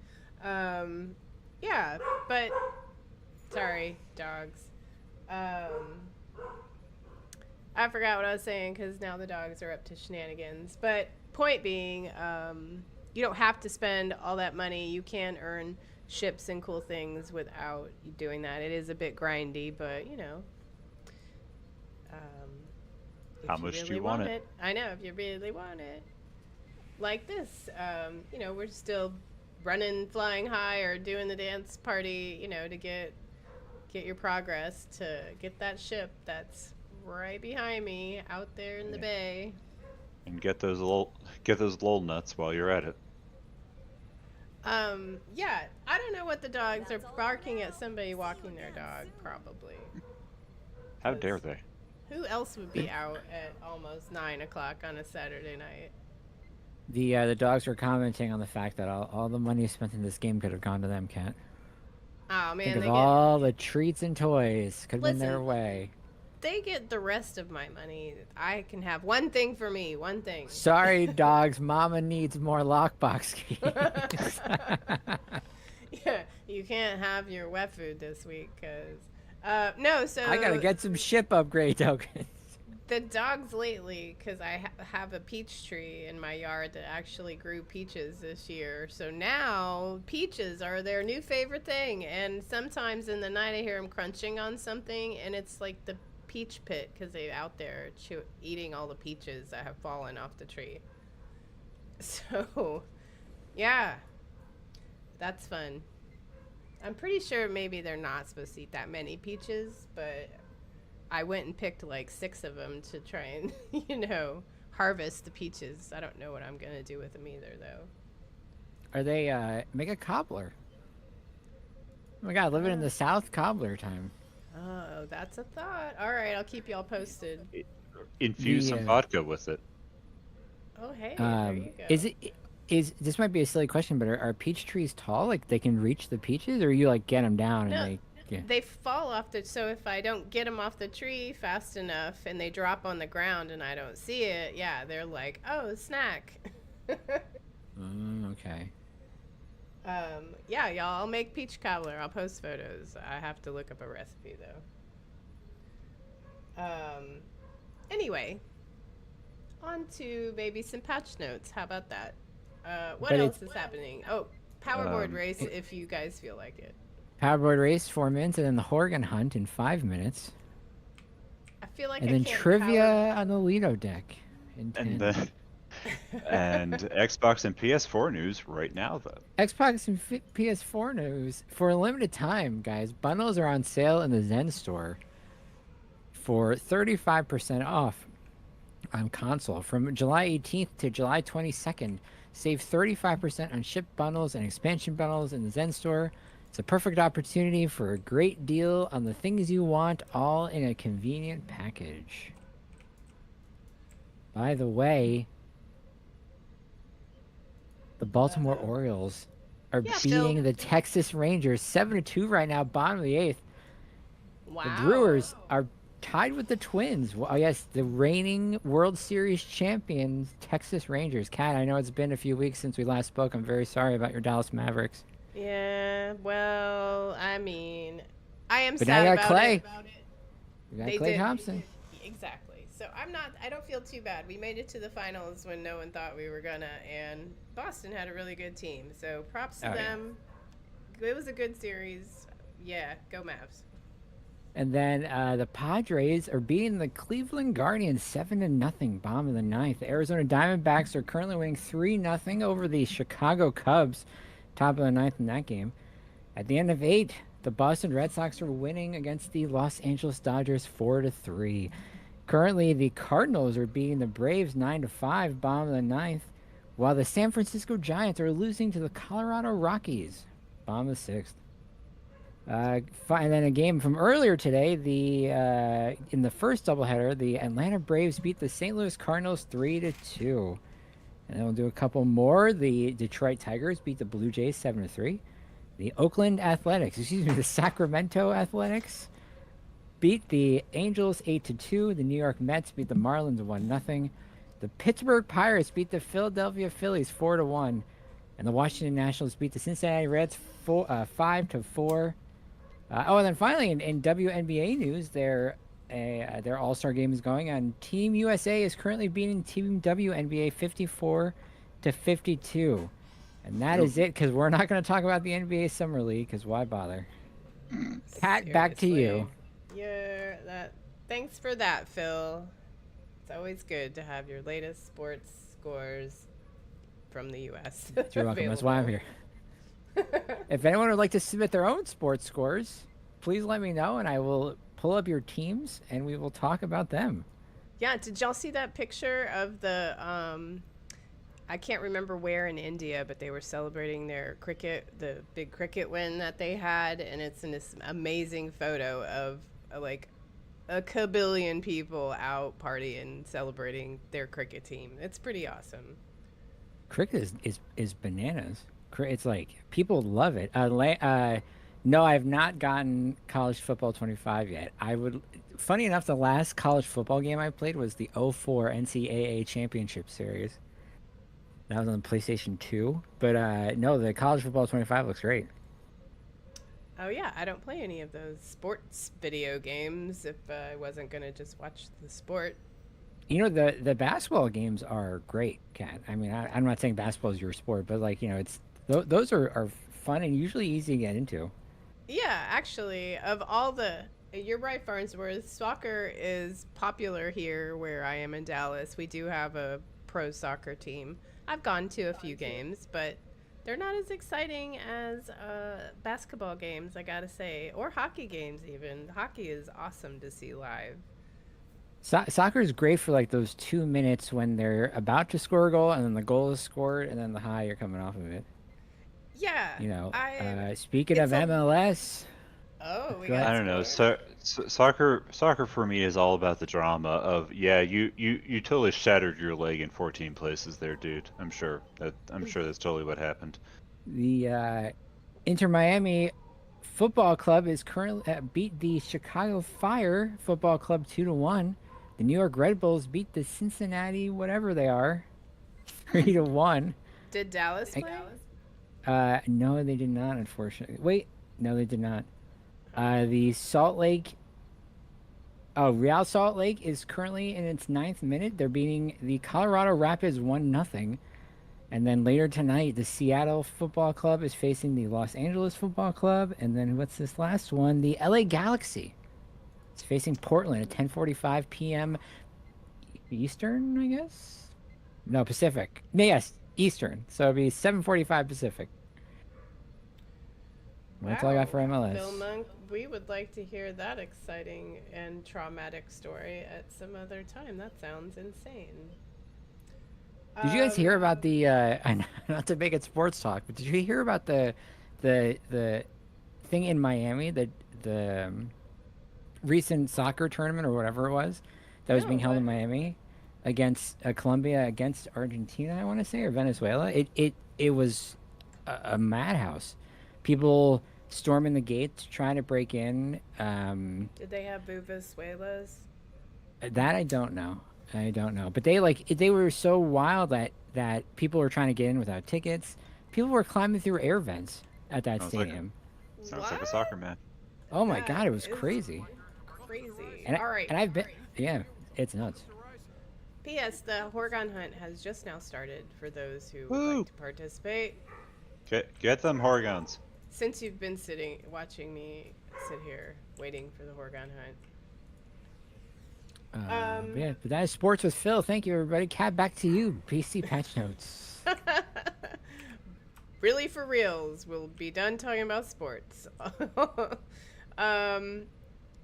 Yeah, but Sorry, dogs. I forgot what I was saying because now the dogs are up to shenanigans. But point being, you don't have to spend all that money. You can earn ships and cool things without doing that. It is a bit grindy, but if How you much do really you want it? it, I know if you really want it. Like this, we're still running, flying high, or doing the dance party, to get your progress to get that ship that's right behind me out there in the bay. And get those lol nuts while you're at it. Yeah, I don't know what the dogs That's are all barking for at now. somebody See you walking their again dog, soon. probably. How dare they? Who else would be out at almost 9 o'clock on a Saturday night? The dogs were commenting on the fact that all the money spent in this game could have gone to them, Cat. Oh man, Think of they get all the treats and toys could have been their Listen. way. they get the rest of my money. I can have one thing for me, one thing. Sorry, dogs. Mama needs more lockbox keys. Yeah, you can't have your wet food this week because no. So I gotta get some ship upgrade tokens. the dogs lately, because I have a peach tree in my yard that actually grew peaches this year. So now peaches are their new favorite thing. And sometimes in the night I hear them crunching on something, and it's like the peach pit because they're out there eating all the peaches that have fallen off the tree. So, yeah, that's fun. I'm pretty sure maybe they're not supposed to eat that many peaches, but I went and picked like 6 of them to try and, harvest the peaches. I don't know what I'm going to do with them either, though. Are they make a cobbler? Oh my god, living in the South, cobbler time. Oh, that's a thought. All right, I'll keep y'all posted. Infuse some vodka with it. Oh, hey, there you go. Is this might be a silly question, but are peach trees tall? Like they can reach the peaches, or you like get them down No, and they? Yeah. They fall off so if I don't get them off the tree fast enough and they drop on the ground and I don't see it, yeah, they're like, oh, snack. Okay. Yeah, y'all, I'll make peach cobbler. I'll post photos. I have to look up a recipe, though. Anyway, on to maybe some patch notes. How about that? What But else is happening? Oh, powerboard race if you guys feel like it. Powerboard race 4 minutes, and then the Horgan hunt in 5 minutes, I feel like and I then can't trivia on the Lido deck in 10. And then and Xbox and PS4 news right now though. Xbox and PS4 news for a limited time, guys. Bundles are on sale in the Zen store for 35% off on console from July 18th to July 22nd. Save 35% on ship bundles and expansion bundles in the Zen store. It's a perfect opportunity for a great deal on the things you want, all in a convenient package. By the way, the Baltimore Orioles are beating the Texas Rangers 7-2 right now, bottom of the 8th. Wow. The Brewers are tied with the Twins. Well, yes, the reigning World Series champions, Texas Rangers. Kat, I know it's been a few weeks since we last spoke. I'm very sorry about your Dallas Mavericks. Yeah, well, I mean, I am But now sad you got about Clay. it. We got They Clay did. Thompson. Exactly. So I don't feel too bad. We made it to the finals when no one thought we were gonna, and Boston had a really good team. So props to them. It was a good series. Yeah, go Mavs. And then the Padres are beating the Cleveland Guardians 7-0, bottom of the 9th. The Arizona Diamondbacks are currently winning 3-0 over the Chicago Cubs, top of the 9th in that game. At the end of 8, the Boston Red Sox are winning against the Los Angeles Dodgers 4-3. Currently, the Cardinals are beating the Braves 9-5, bottom of the 9th, while the San Francisco Giants are losing to the Colorado Rockies, bottom of the 6th. And then a game from earlier today, in the first doubleheader, the Atlanta Braves beat the St. Louis Cardinals 3-2. And then we'll do a couple more. The Detroit Tigers beat the Blue Jays 7-3. The the Sacramento Athletics beat the Angels 8-2. The New York Mets beat the Marlins 1-0. The Pittsburgh Pirates beat the Philadelphia Phillies 4-1. And the Washington Nationals beat the Cincinnati Reds 5-4. And then finally, in WNBA news, their All-Star game is going on. Team USA is currently beating Team WNBA 54-52, and that is it. Because we're not going to talk about the NBA Summer League. Because why bother? Kat, back to you. Yeah, that. Thanks for that, Phil. It's always good to have your latest sports scores from the U.S. You're welcome. That's why I'm here. If anyone would like to submit their own sports scores, please let me know, and I will pull up your teams, and we will talk about them. Yeah, did y'all see that picture of the I can't remember where in India, but they were celebrating their the big cricket win that they had, and it's this amazing photo of like a kabillion people out partying, celebrating their cricket team. It's pretty awesome. Cricket is bananas. It's like people love it. No, I have not gotten College Football 25 yet. I would. Funny enough, the last college football game I played was the '04 NCAA Championship Series. That was on PlayStation 2. But no, the College Football 25 looks great. Oh yeah, I don't play any of those sports video games if I wasn't gonna just watch the sport. You know, the basketball games are great, Kat. I mean, I'm not saying basketball is your sport, but like, you know, it's those are fun and usually easy to get into. Yeah, actually, of all you're right, Farnsworth. Soccer is popular here where I am in Dallas. We do have a pro soccer team. I've gone to a few games, but they're not as exciting as basketball games, I gotta say, or hockey games even. Hockey is awesome to see live. Soccer is great for like those 2 minutes when they're about to score a goal and then the goal is scored and then the high you're coming off of it. Yeah. You know, speaking of MLS, Oh, we go got ahead. I don't know. sports. Soccer for me is all about the drama of, yeah, you totally shattered your leg in 14 places there, dude. I'm sure that's totally what happened. The Inter Miami Football Club is currently beat the Chicago Fire Football Club 2-1. The New York Red Bulls beat the Cincinnati whatever they are 3-1. Did Dallas play? No, they did not. Unfortunately, wait, no, they did not. The Real Salt Lake is currently in its 9th minute. They're beating the Colorado Rapids 1-0. And then later tonight, the Seattle Football Club is facing the Los Angeles Football Club. And then what's this last one? The LA Galaxy. It's facing Portland at 10:45 p.m. Eastern, I guess? No, Pacific. No, yes, Eastern. So it'll be 7:45 Pacific. That's all I got for MLS. Bill Monk, we would like to hear that exciting and traumatic story at some other time. That sounds insane. Did you guys hear about the not to make it sports talk, but did you hear about the thing in Miami, the recent soccer tournament or whatever it was that was being held in Miami against Colombia against Argentina, I want to say, or Venezuela? It was a madhouse. People storming the gates trying to break in. Did they have vuvuzelas? That I don't know. But they were so wild that people were trying to get in without tickets. People were climbing through air vents at that stadium. Sounds like a soccer man. Oh my God, it was crazy. Crazy. And, All right. and I've been, yeah, it's nuts. P.S. The Horgon Hunt has just now started for those who would like to participate. Get them Horgons. Since you've been watching me sit here waiting for the Horgon Hunt. Yeah, but that is Sports with Phil. Thank you, everybody. Kat, back to you. PC patch notes. Really, for reals, we'll be done talking about sports.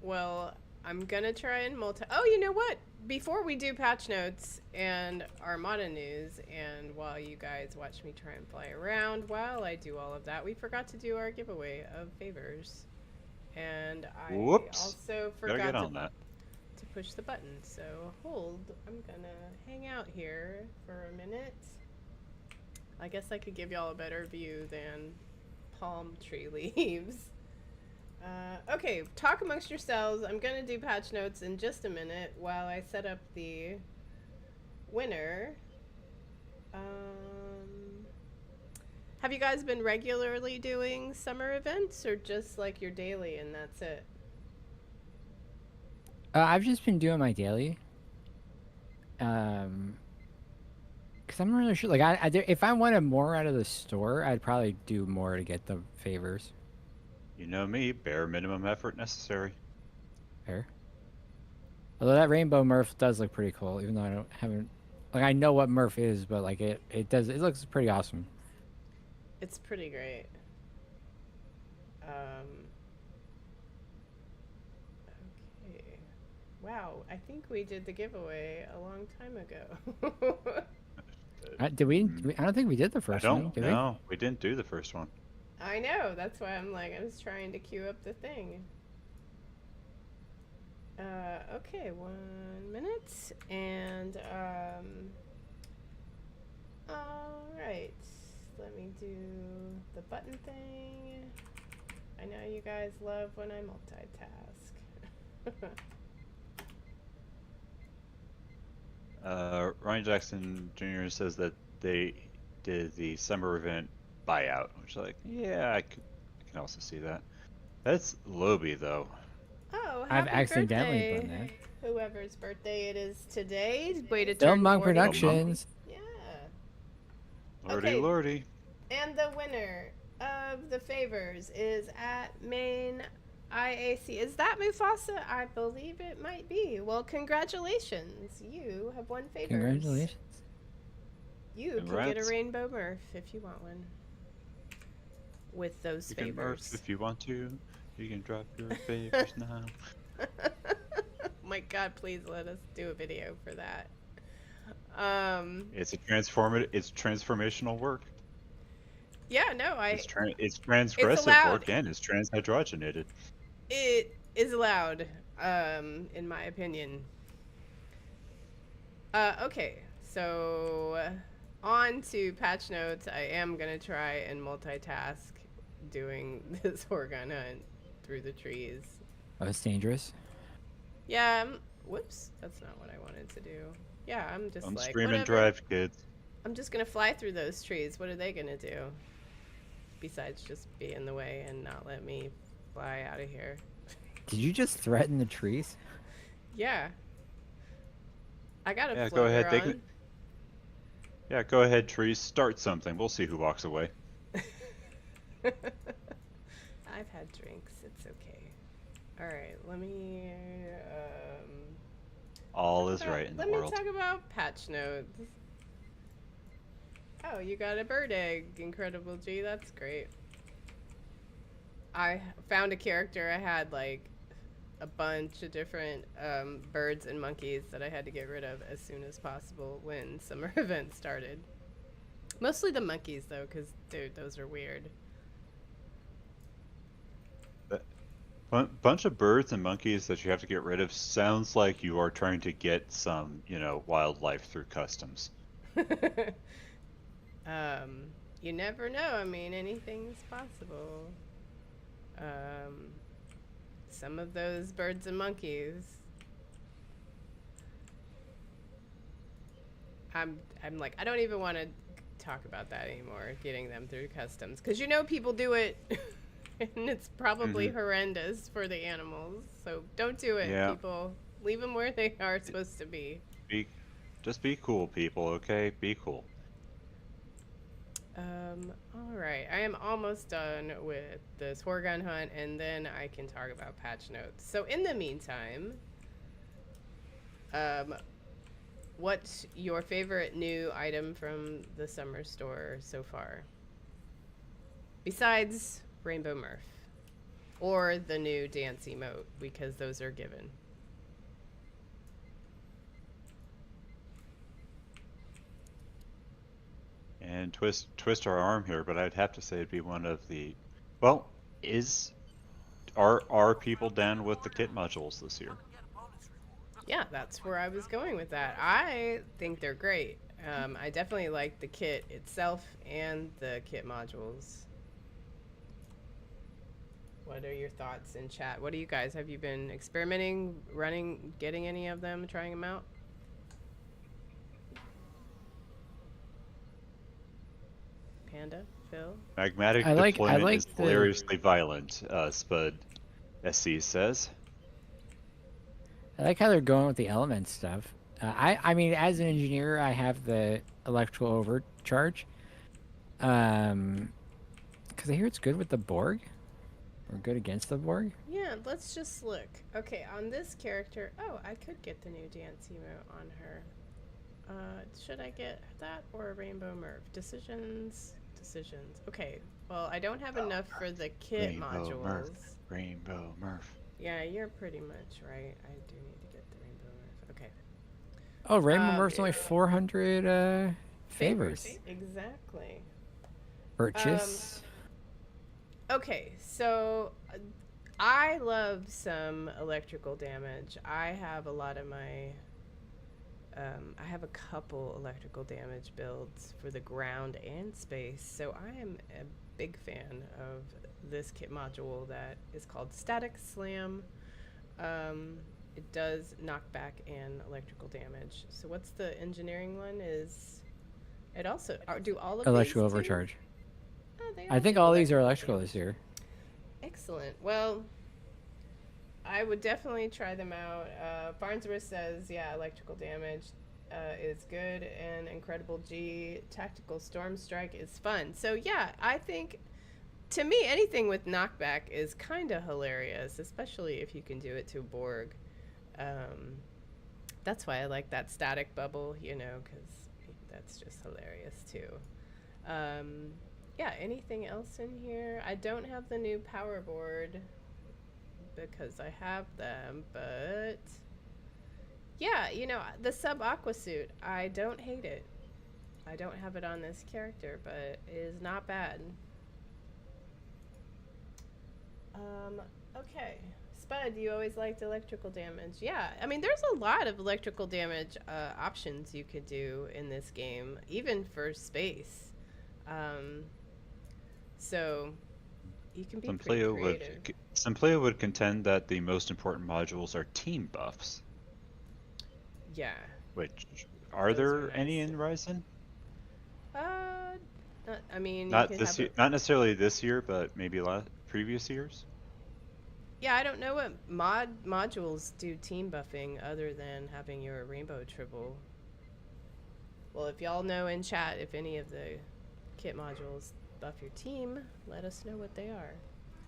Well, I'm gonna try and Oh, you know what? Before we do patch notes and Armada news, and while you guys watch me try and fly around while I do all of that, we forgot to do our giveaway of favors. And I also forgot to push the button. So hold, I'm gonna hang out here for a minute. I guess I could give y'all a better view than palm tree leaves. Okay, talk amongst yourselves. I'm gonna do patch notes in just a minute while I set up the winner. Have you guys been regularly doing summer events or just like your daily and that's it? I've just been doing my daily. Cause I'm not really sure. Like, if I wanted more out of the store, I'd probably do more to get the favors. You know me, bare minimum effort necessary. Fair. Although that rainbow Murph does look pretty cool, even though haven't like I know what Murph is, but like it looks pretty awesome. It's pretty great. Okay. Wow, I think we did the giveaway a long time ago. Did we? I don't think we did the I first one. don't Did know. We didn't do the first one. I know, that's why I'm like, I was trying to queue up the thing. Okay, 1 minute, and, alright, let me do the button thing. I know you guys love when I multitask. Ryan Jackson Jr. says that they did the summer event buyout, which is like, yeah, I can also see that. That's Lobby though. Oh, I've happy accidentally birthday, done that. whoever's birthday it is today. Way to Bill turn Monk 40. Productions. Yeah. Lordy Okay. lordy. And the winner of the favors is at Main IAC. Is that Mufasa? I believe it might be. Well, congratulations. You have won favors. Congratulations. You can get a Congrats. rainbow Murph if you want one. With those You can Murph favors. if you want to. You can drop your favors now. My God, please let us do a video for that. It's transformational work. Yeah, no, It's transgressive allowed. work and it's transhydrogenated. It is allowed, in my opinion. Okay, so on to patch notes. I am gonna try and multitask doing this Oregon hunt through the trees. Oh, it's dangerous. Yeah, whoops, that's not what I wanted to do. Yeah, I'm just Don't like, scream and whatever. drive, kids. I'm just gonna fly through those trees. What are they gonna do? Besides just be in the way and not let me fly out of here. Did you just threaten the trees? Yeah. I got a Yeah, go floater ahead. They on. can. Yeah, go ahead, trees. Start something. We'll see who walks away. I've had drinks. It's okay. All right, let me. All is right in the world. Let me talk about patch notes. Oh, you got a bird egg, Incredible G. That's great. I found a character. I had like a bunch of different birds and monkeys that I had to get rid of as soon as possible when summer event started. Mostly the monkeys though, because dude, those are weird. Bunch of birds and monkeys that you have to get rid of sounds like you are trying to get some, wildlife through customs. You never know. I mean, anything's possible. Some of those birds and monkeys. I'm like, I don't even want to talk about that anymore, getting them through customs. Because people do it, and it's probably horrendous for the animals. So don't do it, Yeah. people. Leave them where they are supposed to be. Just be cool, people, okay? Be cool. Alright, I am almost done with this Horgun hunt, and then I can talk about patch notes. So in the meantime, what's your favorite new item from the summer store so far? Besides Rainbow Murph. Or the new dance emote, because those are given. And twist our arm here, but I'd have to say it'd be one of the. Well, are people down with the kit modules this year? Yeah, that's where I was going with that. I think they're great. I definitely like the kit itself and the kit modules. What are your thoughts in chat? What do you guys, have you been experimenting, running, getting any of them, trying them out? Panda? Phil? Magmatic I like deployment is the hilariously violent, Spud SC says. I like how they're going with the element stuff. I mean, as an engineer, I have the electrical overcharge. Because I hear it's good with the Borg, or good against the Borg. Yeah, let's just look. Okay, on this character, oh, I could get the new dance emote on her. Should I get that or a rainbow Murph? Decisions. Okay, well, I don't have enough for the kit Rainbow modules. Murph. Rainbow Murph. Yeah, you're pretty much right. I do need to get the rainbow Murph. Okay. Oh, Rainbow Murph's only 400 favors. Exactly. Purchase. Okay, so I love some electrical damage. I have a lot of my I have a couple electrical damage builds for the ground and space, so I am a big fan of this kit module that is called Static Slam. It does knockback and electrical damage. So what's the engineering one? Is it also do all of Electrical these too? overcharge. Oh, they I think do all these are electrical electrical this year. Excellent. Well, I would definitely try them out. Farnsworth says, yeah, electrical damage is good, and Incredible G Tactical Storm Strike is fun. So, yeah, I think, to me, anything with knockback is kind of hilarious, especially if you can do it to Borg. That's why I like that static bubble, you know, because that's just hilarious, too. Yeah, anything else in here? I don't have the new power board because I have them, but yeah, you know, the sub aqua suit, I don't hate it. I don't have it on this character, but it is not bad. Okay. Spud, you always liked electrical damage. Yeah, I mean, there's a lot of electrical damage options you could do in this game, even for space. So you can be pretty creative. Simplio would contend that the most important modules are team buffs. Yeah. Which are Those are there any nice. in Ryzen? I mean, Not you can this have year, not necessarily this year, but maybe previous years. Yeah, I don't know what modules do team buffing other than having your rainbow triple. Well, if y'all know in chat if any of the kit modules buff your team, let us know what they are.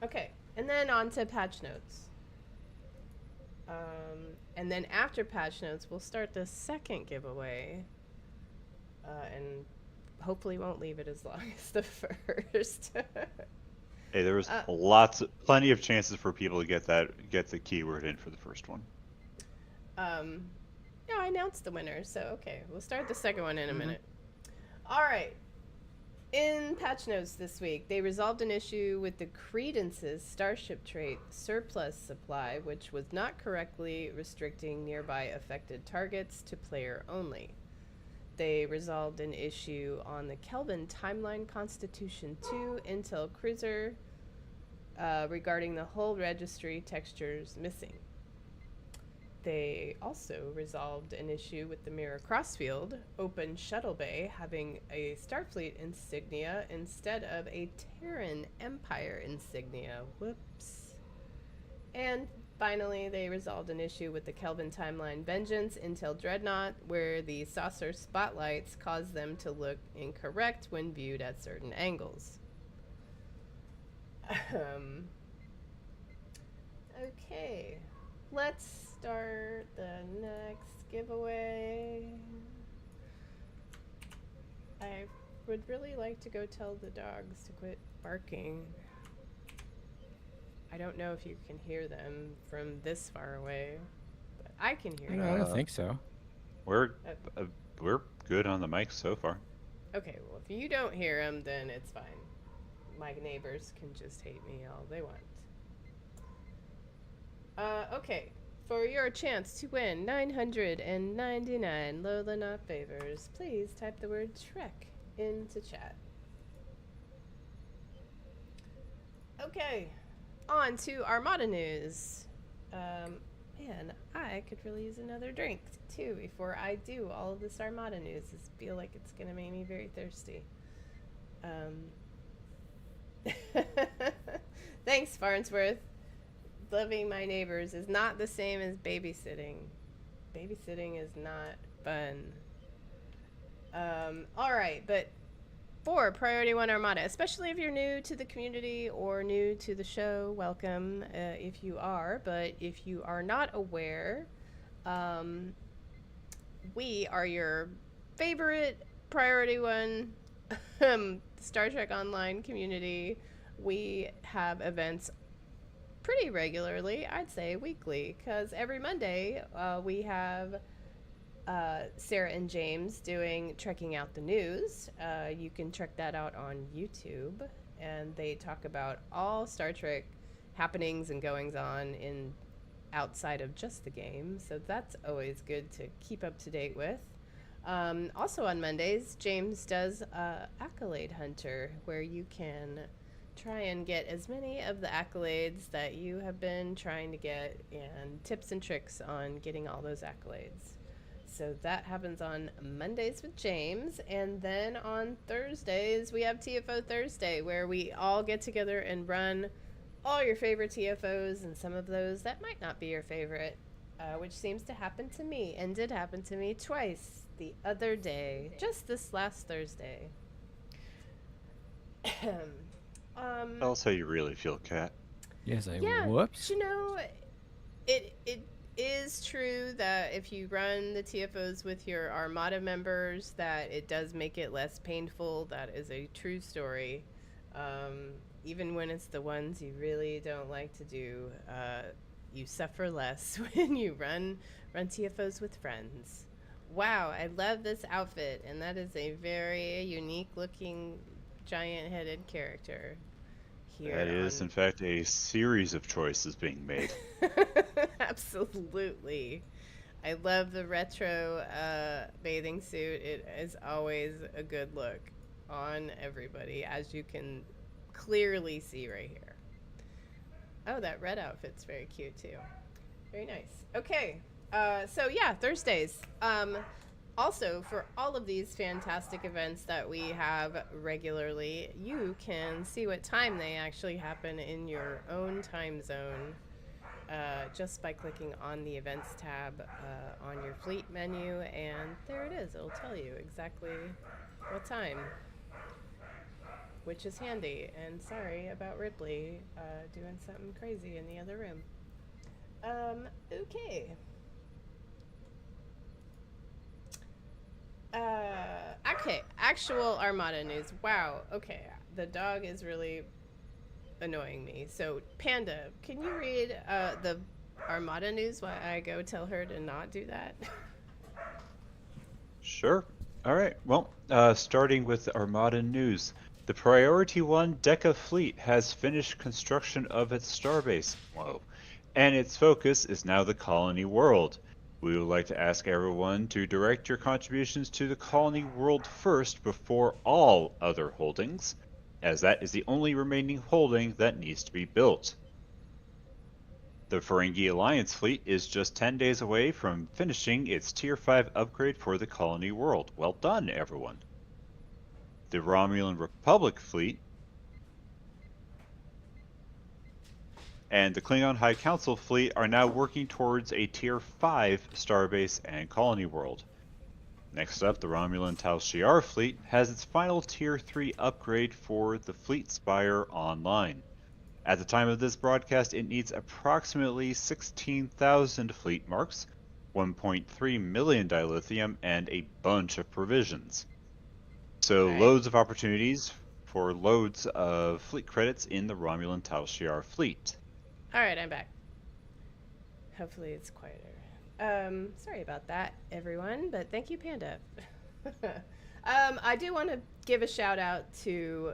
Okay, and then on to patch notes. And then after patch notes, we'll start the second giveaway. And hopefully won't leave it as long as the first. Hey, there was plenty of chances for people to get the keyword in for the first one. No, I announced the winner, so okay, we'll start the second one in a minute. All right. In patch notes this week, they resolved an issue with the Credence's Starship trait surplus supply, which was not correctly restricting nearby affected targets to player only. They resolved an issue on the Kelvin Timeline Constitution 2 Intel Cruiser regarding the hull registry textures missing. They also resolved an issue with the Mirror Crossfield Open Shuttle Bay having a Starfleet insignia instead of a Terran Empire insignia. Whoops. And finally, they resolved an issue with the Kelvin Timeline Vengeance Intel Dreadnought, where the saucer spotlights cause them to look incorrect when viewed at certain angles. Okay, let's start the next giveaway. I would really like to go tell the dogs to quit barking. I don't know if you can hear them from this far away, but I can hear them. I don't think so. We're good on the mic so far. Okay, well, if you don't hear them, then it's fine. My neighbors can just hate me all they want. Okay. For your chance to win 999 Lola Not Favors, please type the word Trek into chat. Okay, on to Armada news. Man, I could really use another drink too before I do all of this Armada news. I feel like it's gonna make me very thirsty. Thanks, Farnsworth. Loving my neighbors is not the same as babysitting. Babysitting is not fun. All right, but for Priority One Armada, especially if you're new to the community or new to the show, welcome if you are. But if you are not aware, um, we are your favorite Priority One Star Trek Online community. We have events pretty regularly, I'd say weekly, because every Monday we have Sarah and James doing Trekking Out the News. You can check that out on YouTube, and they talk about all Star Trek happenings and goings on in outside of just the game. So that's always good to keep up to date with. Also on Mondays, James does Accolade Hunter, where you can try and get as many of the accolades that you have been trying to get and tips and tricks on getting all those accolades. So that happens on Mondays with James. And then on Thursdays, we have TFO Thursday, where we all get together and run all your favorite TFOs and some of those that might not be your favorite, which seems to happen to me and did happen to me twice the other day, just this last Thursday. Tell us how you really feel, Kat. Yes, I Yeah, whoops. you know, it is true that if you run the TFOs with your Armada members, that it does make it less painful. That is a true story. Even when it's the ones you really don't like to do, you suffer less when you run TFOs with friends. Wow, I love this outfit, and that is a very unique looking giant headed character here. That is, in fact, a series of choices being made. Absolutely. I love the retro bathing suit. It is always a good look on everybody, as you can clearly see right here. Oh, that red outfit's very cute too. Very nice. Okay. So yeah, Thursdays. Also, for all of these fantastic events that we have regularly, you can see what time they actually happen in your own time zone just by clicking on the events tab on your fleet menu, and there it is. It'll tell you exactly what time, which is handy. And sorry about Ripley doing something crazy in the other room. Okay. Okay, actual Armada news. Wow, okay. The dog is really annoying me. So, Panda, can you read the Armada news while I go tell her to not do that? Sure. All right. Well, starting with Armada news. The Priority 1 Deca fleet has finished construction of its starbase. Whoa. And its focus is now the colony world. We would like to ask everyone to direct your contributions to the colony world first before all other holdings, as that is the only remaining holding that needs to be built. The Ferengi Alliance fleet is just 10 days away from finishing its Tier 5 upgrade for the colony world. Well done, everyone. The Romulan Republic fleet and the Klingon High Council fleet are now working towards a Tier 5 starbase and colony world. Next up, the Romulan Tal Shiar fleet has its final Tier 3 upgrade for the Fleet Spire online. At the time of this broadcast, it needs approximately 16,000 fleet marks, 1.3 million dilithium, and a bunch of provisions. So loads of opportunities for loads of fleet credits in the Romulan Tal Shiar fleet. All right, I'm back. Hopefully it's quieter. Sorry about that, everyone, but thank you, Panda. I do want to give a shout out to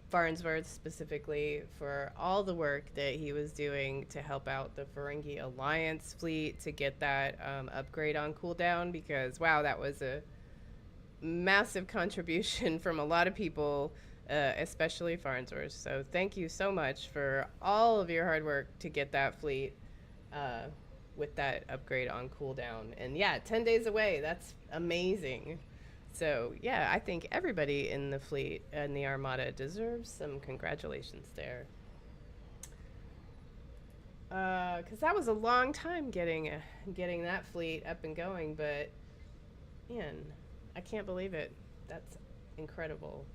Farnsworth specifically for all the work that he was doing to help out the Ferengi Alliance fleet to get that upgrade on cooldown, because wow, that was a massive contribution from a lot of people, especially Farnsworth. So thank you so much for all of your hard work to get that fleet with that upgrade on cooldown. And yeah, 10 days away. That's amazing. So yeah, I think everybody in the fleet and the Armada deserves some congratulations there. Because that was a long time getting that fleet up and going, but man, I can't believe it. That's incredible.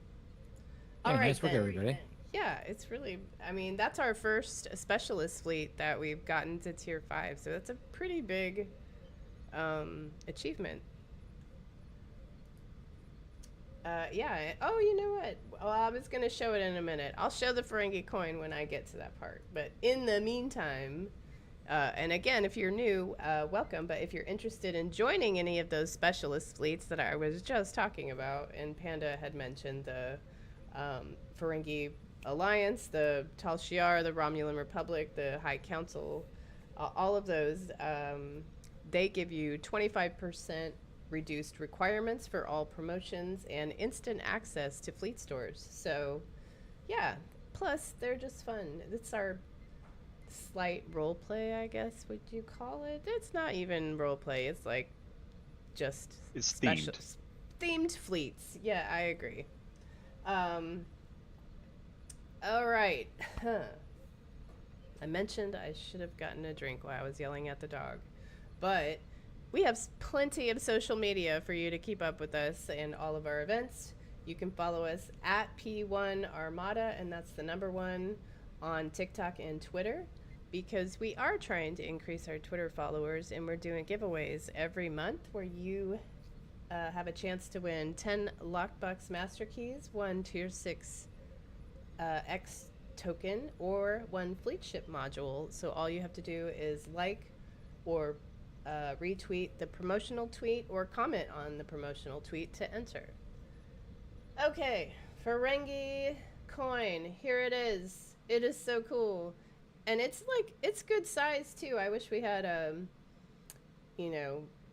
Yeah, All right nice work, then. everybody. Yeah, it's really. I mean, that's our first specialist fleet that we've gotten to tier 5, so that's a pretty big achievement. Yeah. Oh, you know what? Well, I was gonna show it in a minute. I'll show the Ferengi coin when I get to that part. But in the meantime, and again, if you're new, welcome. But if you're interested in joining any of those specialist fleets that I was just talking about, and Panda had mentioned the Ferengi Alliance, the Tal Shiar, the Romulan Republic, the High Council, all of those, they give you 25% reduced requirements for all promotions and instant access to fleet stores. So, yeah. Plus, they're just fun. It's our slight role play, I guess. Would you call it? It's not even role play. It's like just It's special themed. themed fleets. Yeah, I agree. All right. I mentioned I should have gotten a drink while I was yelling at the dog, but we have plenty of social media for you to keep up with us and all of our events. You can follow us at P1 Armada, and that's the number 1 on TikTok and Twitter, because we are trying to increase our Twitter followers, and we're doing giveaways every month where you have a chance to win 10 Lockbox Master Keys, 1 Tier 6 X token, or 1 Fleet Ship module. So all you have to do is like or retweet the promotional tweet or comment on the promotional tweet to enter. Okay, Ferengi coin. Here it is. It is so cool. And it's good size too. I wish we had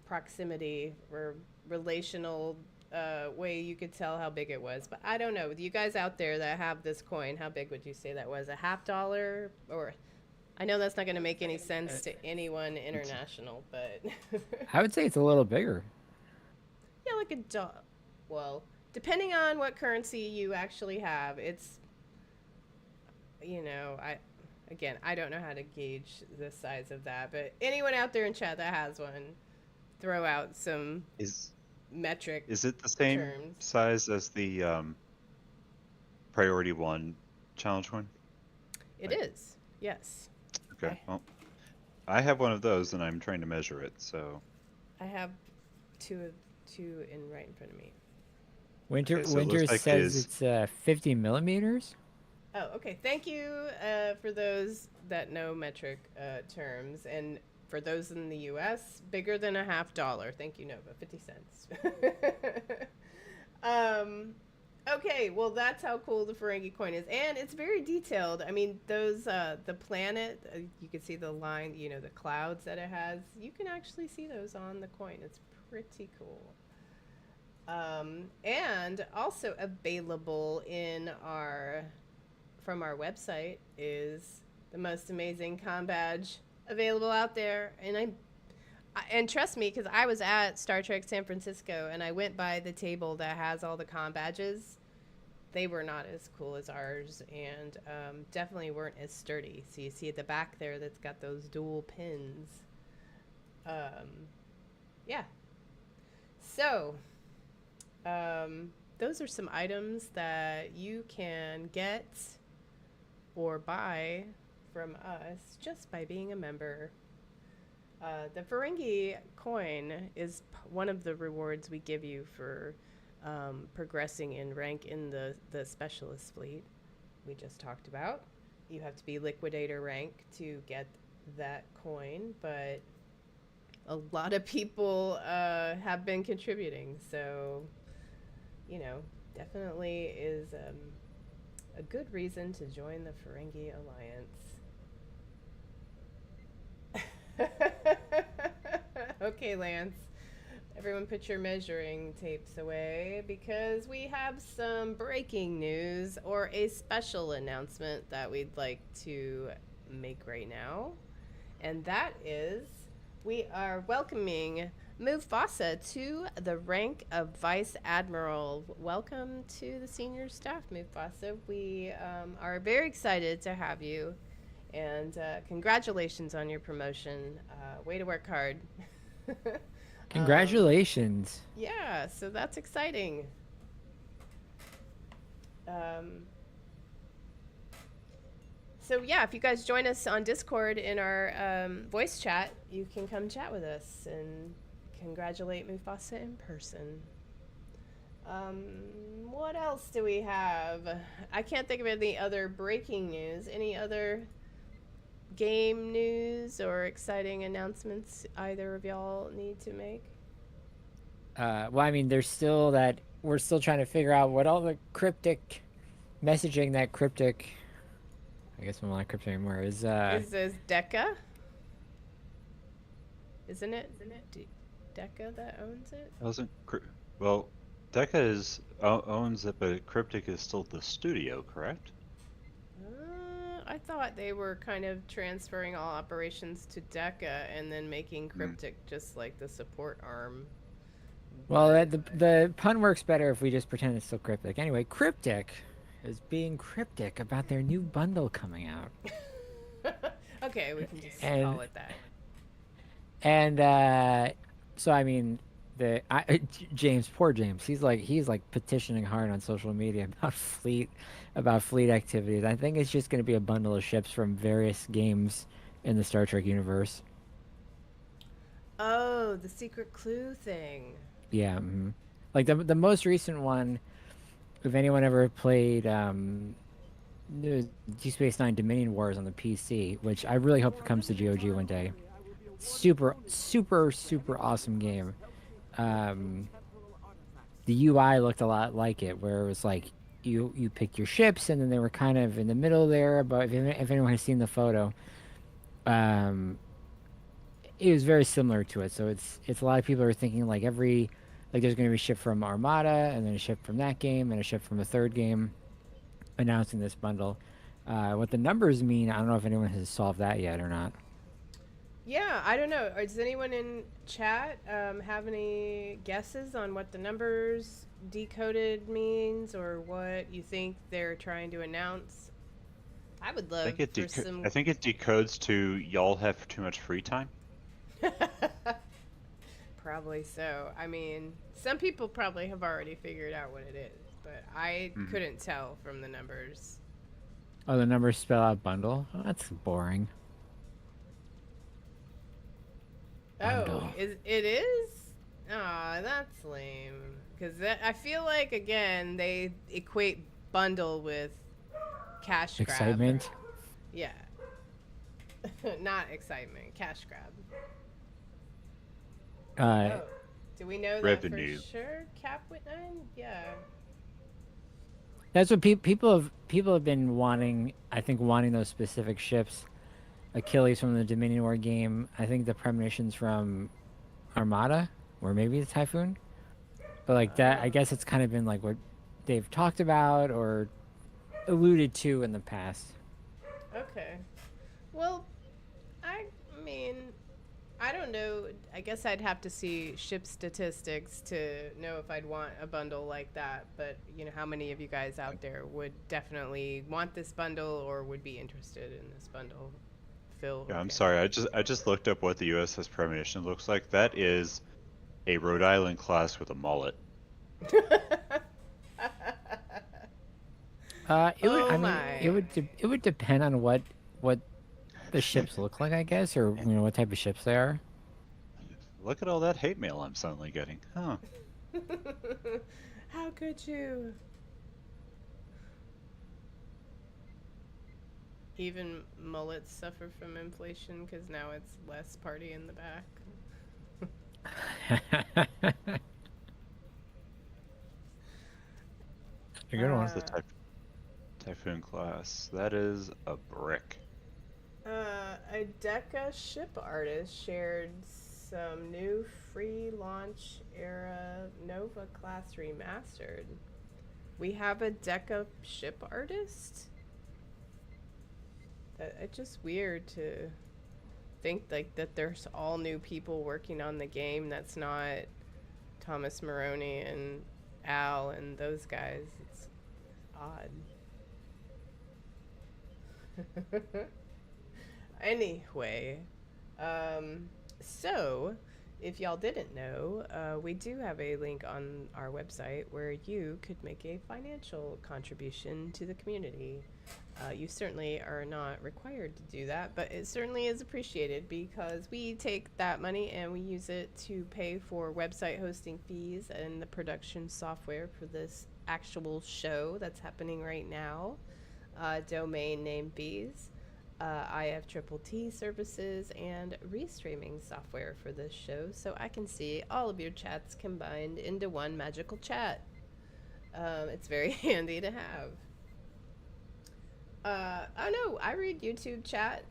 proximity or relational way you could tell how big it was. But I don't know. You guys out there that have this coin, how big would you say that was? $0.50? Or I know that's not going to make any sense to anyone international, but I would say it's a little bigger. yeah, like a dollar. Well, depending on what currency you actually have, it's, I don't know how to gauge the size of that, but anyone out there in chat that has one, throw out some metric Is it the same terms. size as the Priority 1 challenge one? It is, yes. Okay, well, I have one of those, and I'm trying to measure it, so... I have two right in front of me. Winter Okay, so it looks like says it's 50 millimeters. Oh, okay. Thank you for those that know metric terms. And for those in the U.S., bigger than $0.50. Thank you, Nova. 50 cents. Okay, well, that's how cool the Ferengi coin is. And it's very detailed. I mean, those, the planet, you can see the line, the clouds that it has. You can actually see those on the coin. It's pretty cool. And also available from our website is the most amazing comm badge available out there. And trust me, because I was at Star Trek San Francisco and I went by the table that has all the comm badges. They were not as cool as ours, and definitely weren't as sturdy. So you see at the back there that's got those dual pins. Yeah. So, those are some items that you can get or buy from us just by being a member. The Ferengi coin is one of the rewards we give you for progressing in rank in the specialist fleet we just talked about. You have to be liquidator rank to get that coin, but a lot of people have been contributing, so definitely is a good reason to join the Ferengi Alliance. Okay, Lance. Everyone put your measuring tapes away because we have some breaking news or a special announcement that we'd like to make right now. And that is we are welcoming Mufasa to the rank of Vice Admiral. Welcome to the senior staff, Mufasa. We are very excited to have you, and congratulations on your promotion. Way to work hard. Congratulations. Yeah, so that's exciting. So yeah, if you guys join us on Discord in our voice chat, you can come chat with us and congratulate Mufasa in person. What else do we have? I can't think of any other breaking news. Any other game news or exciting announcements either of y'all need to make? Well, I mean, there's still that we're still trying to figure out what all the cryptic messaging that cryptic. I guess I'm not cryptic anymore. Is Is this Deca? Isn't it? Deca that owns it? Well, Deca owns it, but Cryptic is still the studio, correct? I thought they were kind of transferring all operations to Deca and then making Cryptic just like the support arm. well, the pun works better if we just pretend it's still cryptic. Anyway, Cryptic is being cryptic about their new bundle coming out. Okay, we can just And- call it that. And so I mean, James, poor James, he's like petitioning hard on social media about fleet activities. I think it's just going to be a bundle of ships from various games in the Star Trek universe. Oh, the secret clue thing. Yeah, like the most recent one. If anyone ever played Deep Space Nine Dominion Wars on the PC, which I really hope it comes to GOG one day. Super awesome game. The UI looked a lot like it, where it was like you picked your ships and then they were kind of in the middle there. But if anyone has seen the photo, it was very similar to it. So it's a lot of people are thinking like there's going to be a ship from Armada and then a ship from that game and a ship from a third game announcing this bundle. What the numbers mean, I don't know if anyone has solved that yet or not. Yeah, I don't know. Does anyone in chat have any guesses on what the numbers decoded means or what you think they're trying to announce? I would love for some. I think it decodes to y'all have too much free time. Probably so. I mean, some people probably have already figured out what it is, but I couldn't tell from the numbers. Oh, the numbers spell out bundle? Oh, that's boring. Bundle. Oh, it is? Aw, that's lame. Because I feel like, again, they equate bundle with cash grab. Excitement? Yeah. Not excitement, cash grab. Oh, do we know that Revenue. for sure? Cap with 9? Yeah. That's what people have been wanting. I think wanting those specific ships. Achilles from the Dominion War game. I think the premonitions from Armada, or maybe the Typhoon. But like that, I guess it's kind of been like what they've talked about or alluded to in the past. Okay. Well, I mean, I don't know. I guess I'd have to see ship statistics to know if I'd want a bundle like that. But, you know, how many of you guys out there would definitely want this bundle or would be interested in this bundle? Phil? Yeah, I'm sorry. I just looked up what the USS Premonition looks like. That is a Rhode Island class with a mullet. It would depend on what the ships look like, I guess, or what type of ships they are. Look at all that hate mail I'm suddenly getting. Huh. How could you? Even mullets suffer from inflation because now it's less party in the back. A good one. What's the Typhoon class? That is a brick. A Deca ship artist shared some new free launch era Nova class remastered. We have a Deca ship artist? It's just weird to think like that there's all new people working on the game. That's not Thomas Maroney and Al and those guys. It's odd. Anyway, so if y'all didn't know, we do have a link on our website where you could make a financial contribution to the community. You certainly are not required to do that, but it certainly is appreciated because we take that money and we use it to pay for website hosting fees and the production software for this actual show that's happening right now, domain name fees, IFTTT services, and restreaming software for this show, so I can see all of your chats combined into one magical chat. It's very handy to have. Oh no, I read YouTube chat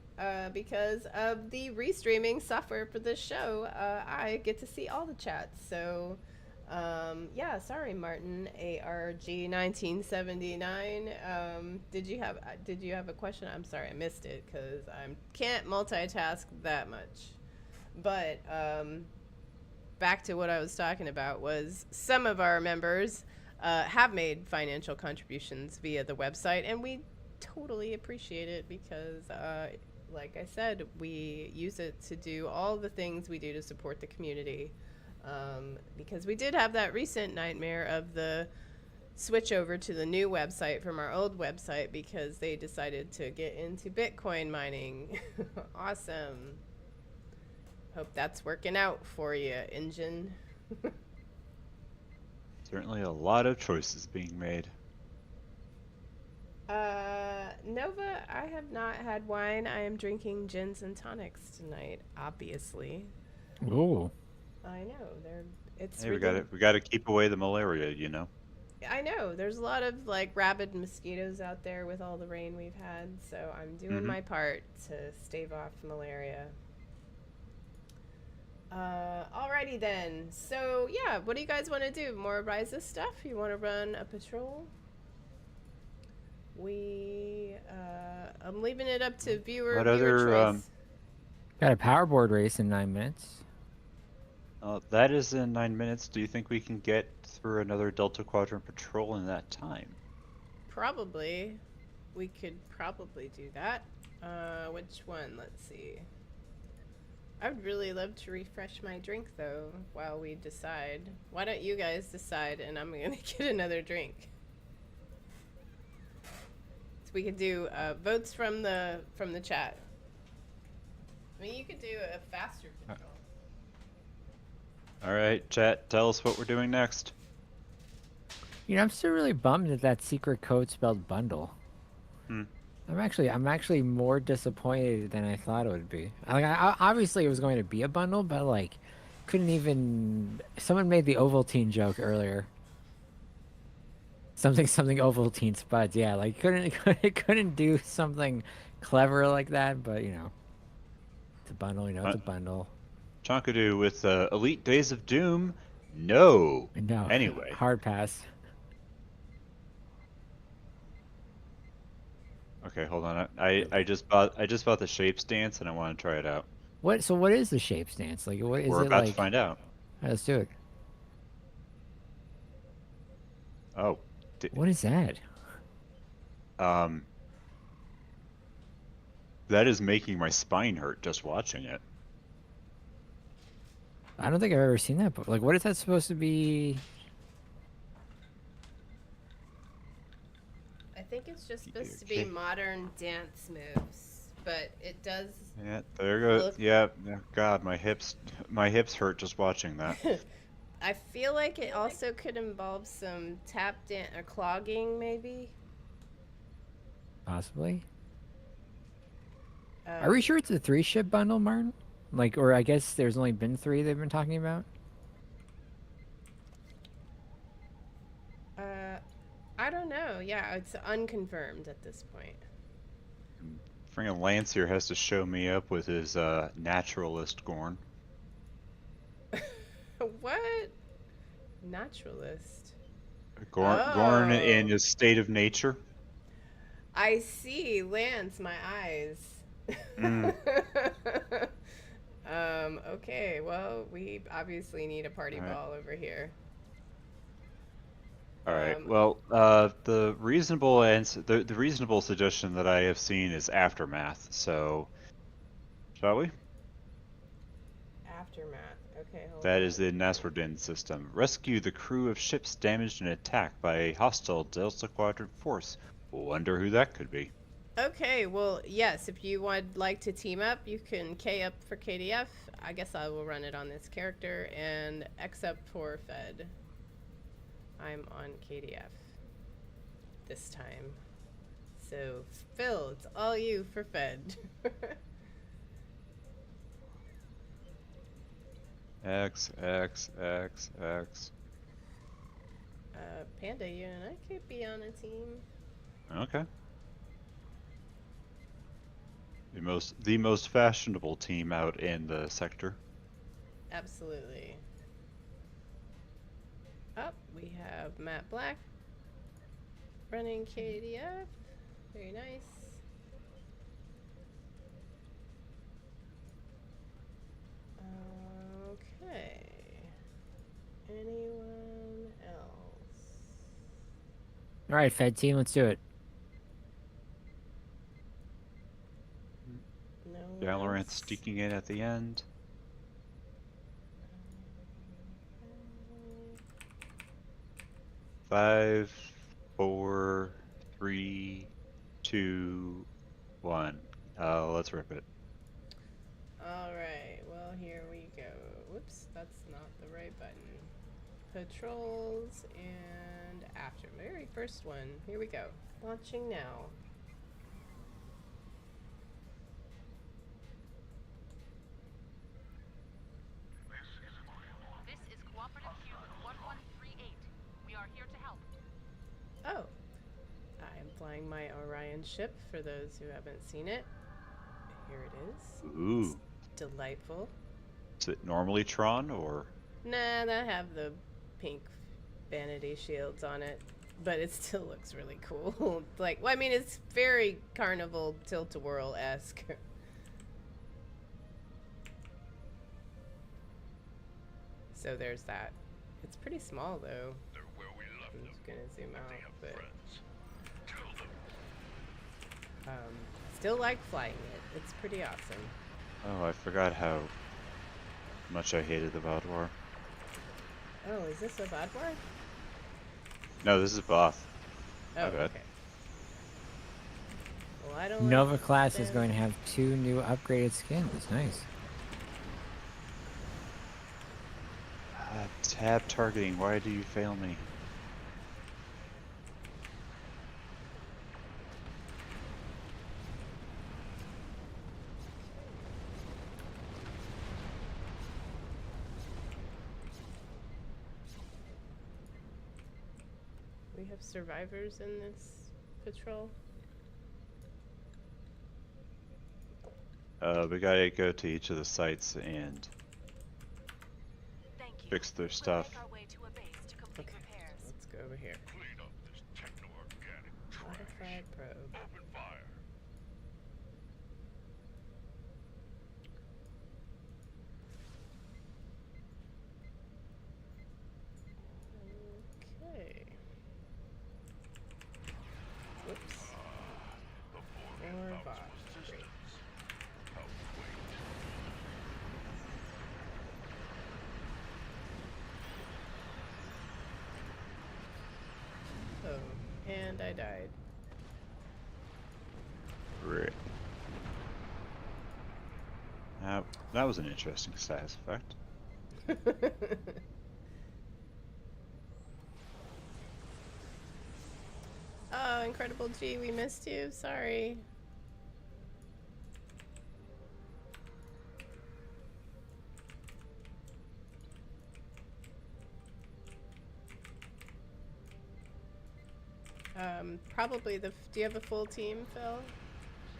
because of the restreaming software for this show. I get to see all the chats. So, yeah, sorry, Martin ARG 1979. Did you have a question? I'm sorry, I missed it because I can't multitask that much. But back to what I was talking about was some of our members have made financial contributions via the website, and we totally appreciate it because like I said, we use it to do all the things we do to support the community, because we did have that recent nightmare of the switch over to the new website from our old website because they decided to get into Bitcoin mining. Awesome. Hope that's working out for you, Engine. Certainly a lot of choices being made. Nova, I have not had wine. I am drinking gins and tonics tonight, obviously. Ooh. I know. It's Hey, we got to keep away the malaria, you know. I know. There's a lot of like rabid mosquitoes out there with all the rain we've had, so I'm doing my part to stave off malaria. Alrighty then. So yeah, what do you guys want to do? More Ryza stuff? You want to run a patrol? I'm leaving it up to viewer choice. Got a powerboard race in 9 minutes. That is in 9 minutes. Do you think we can get through another Delta Quadrant patrol in that time? Probably. We could probably do that. Which one? Let's see. I would really love to refresh my drink, though, while we decide. Why don't you guys decide, and I'm going to get another drink. So we could do votes from the chat. I mean, you could do a faster patrol. All right, chat, tell us what we're doing next. You know, I'm still really bummed that that secret code spelled bundle. I'm actually more disappointed than I thought it would be. Like, obviously it was going to be a bundle, but like, couldn't even. Someone made the Ovaltine joke earlier. Something Ovaltine spuds. Yeah, like couldn't do something clever like that. But you know, it's a bundle. You know, it's a bundle. Chonkadoo with Elite Days of Doom. No. No. Anyway. Hard pass. Okay, hold on. I just bought the shape stance and I want to try it out. What? So what is the shape stance? Like, what is We're it about like? to find out. All right, let's do it. Oh. What is that? That is making my spine hurt just watching it. I don't think I've ever seen that. But like, what is that supposed to be? I think it's just supposed to be modern dance moves, but it does. Yeah, there goes. Yeah, God, my hips hurt just watching that. I feel like it also could involve some tap dance or clogging, maybe. Possibly. Are we sure it's a 3-ship bundle, Martin? Like, or I guess there's only been 3 they've been talking about? I don't know. Yeah, it's unconfirmed at this point. Friggin' Lance here has to show me up with his naturalist Gorn. What? Naturalist? Gorn in his state of nature. I see. Lance, my eyes. Okay, well, we obviously need a party All right. ball over here. All right. Um, Well, the reasonable answer, the reasonable suggestion that I have seen is aftermath. So, shall we? Aftermath. Okay, hold That is on. the Nasruddin system. Rescue the crew of ships damaged in attack by a hostile Delta Quadrant force. Wonder who that could be. Okay, well, yes, if you would like to team up, you can K up for KDF. I guess I will run it on this character, and X up for Fed. I'm on KDF this time. So, Phil, it's all you for Fed. X, X, X, X. Panda, you and I could be on a team. Okay. The most fashionable team out in the sector. Absolutely. Up, we have Matt Black running KDF. Very nice. Okay. Anyone else? All right, Fed team, let's do it. No one Valorant else? sneaking in at the end. Five, four, three, two, one. Let's rip it. Alright, well, here we go. Whoops, that's not the right button. Patrols and after. Very first one. Here we go. Launching now. This is Cooperative Cube 1138. We are here to help. Oh, I am flying my Orion ship for those who haven't seen it. Here it is. Ooh. Delightful. Is it normally Tron or? Nah, that have the pink vanity shields on it, but it still looks really cool. Like, well, I mean, it's very Carnival Tilt-A-Whirl-esque. So there's that. It's pretty small though. They're where we left I'm them. just gonna zoom They out, have but friends. Kill them. still like flying it. It's pretty awesome. Oh, I forgot how much I hated the VOD War. Oh, is this a bad war? No, this is Both. Oh, My bad. okay. Well, I don't. Nova like class is them. going to have 2 new upgraded skins. Nice. Tab targeting, why do you fail me? We have survivors in this patrol. We gotta go to each of the sites and Thank you. fix their We'll stuff. make our way to a base to complete Okay, repairs. let's go over here. Clean up this techno-organic trash. Modified probe. Open fire. Okay. Whoops. The More foreman bots. mounts Great. resistance. Help wait. Oh, and I died. Right. That was an interesting status effect. Oh, Incredible G, we missed you. Sorry. Probably the. Do you have a full team, Phil?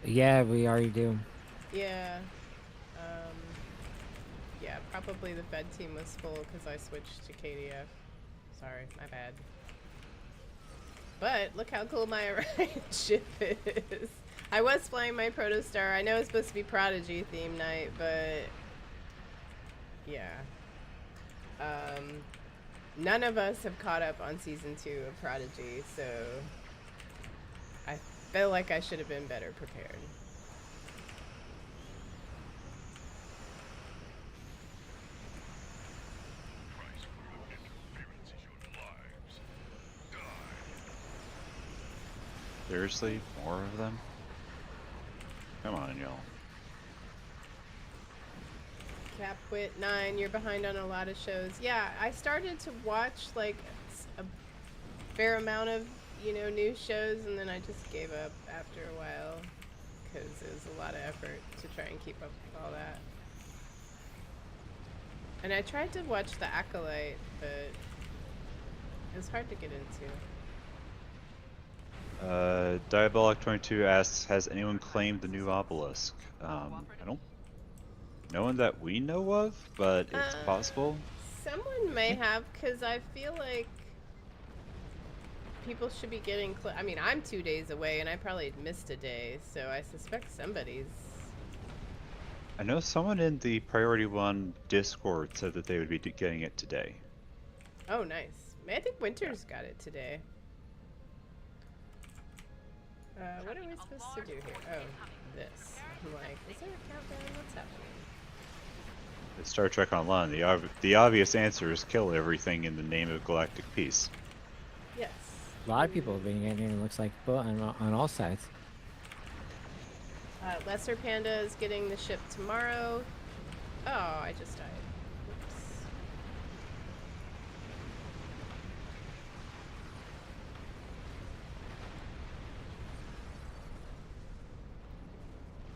Yeah, we already do. Yeah. Yeah, probably the Fed team was full because I switched to KDF. Sorry, my bad. But look how cool my Orion ship is. I was flying my Protostar. I know it's supposed to be Prodigy theme night, but none of us have caught up on season 2 of Prodigy, so I feel like I should have been better prepared. Price for your interference is your lives. Die. Seriously? More of them? Come on, y'all. Capwit 9, you're behind on a lot of shows. Yeah, I started to watch like a fair amount of, new shows, and then I just gave up after a while because it was a lot of effort to try and keep up with all that. And I tried to watch The Acolyte, but it was hard to get into. Diabolic22 asks, has anyone claimed the new obelisk? I don't. No one that we know of, but it's possible. Someone may have, because I feel like people should be getting. I mean, I'm 2 days away, and I probably missed a day, so I suspect somebody's. I know someone in the Priority 1 Discord said that they would be getting it today. Oh, nice. I think Winter's got it today. What are we supposed to do here? Oh, this. I'm like, is there a countdown? What's happening? At Star Trek Online, the obvious answer is kill everything in the name of galactic peace. Yes. A lot of people have been getting it, it looks like, on all sides. Lesser Panda is getting the ship tomorrow. Oh, I just died. Oops.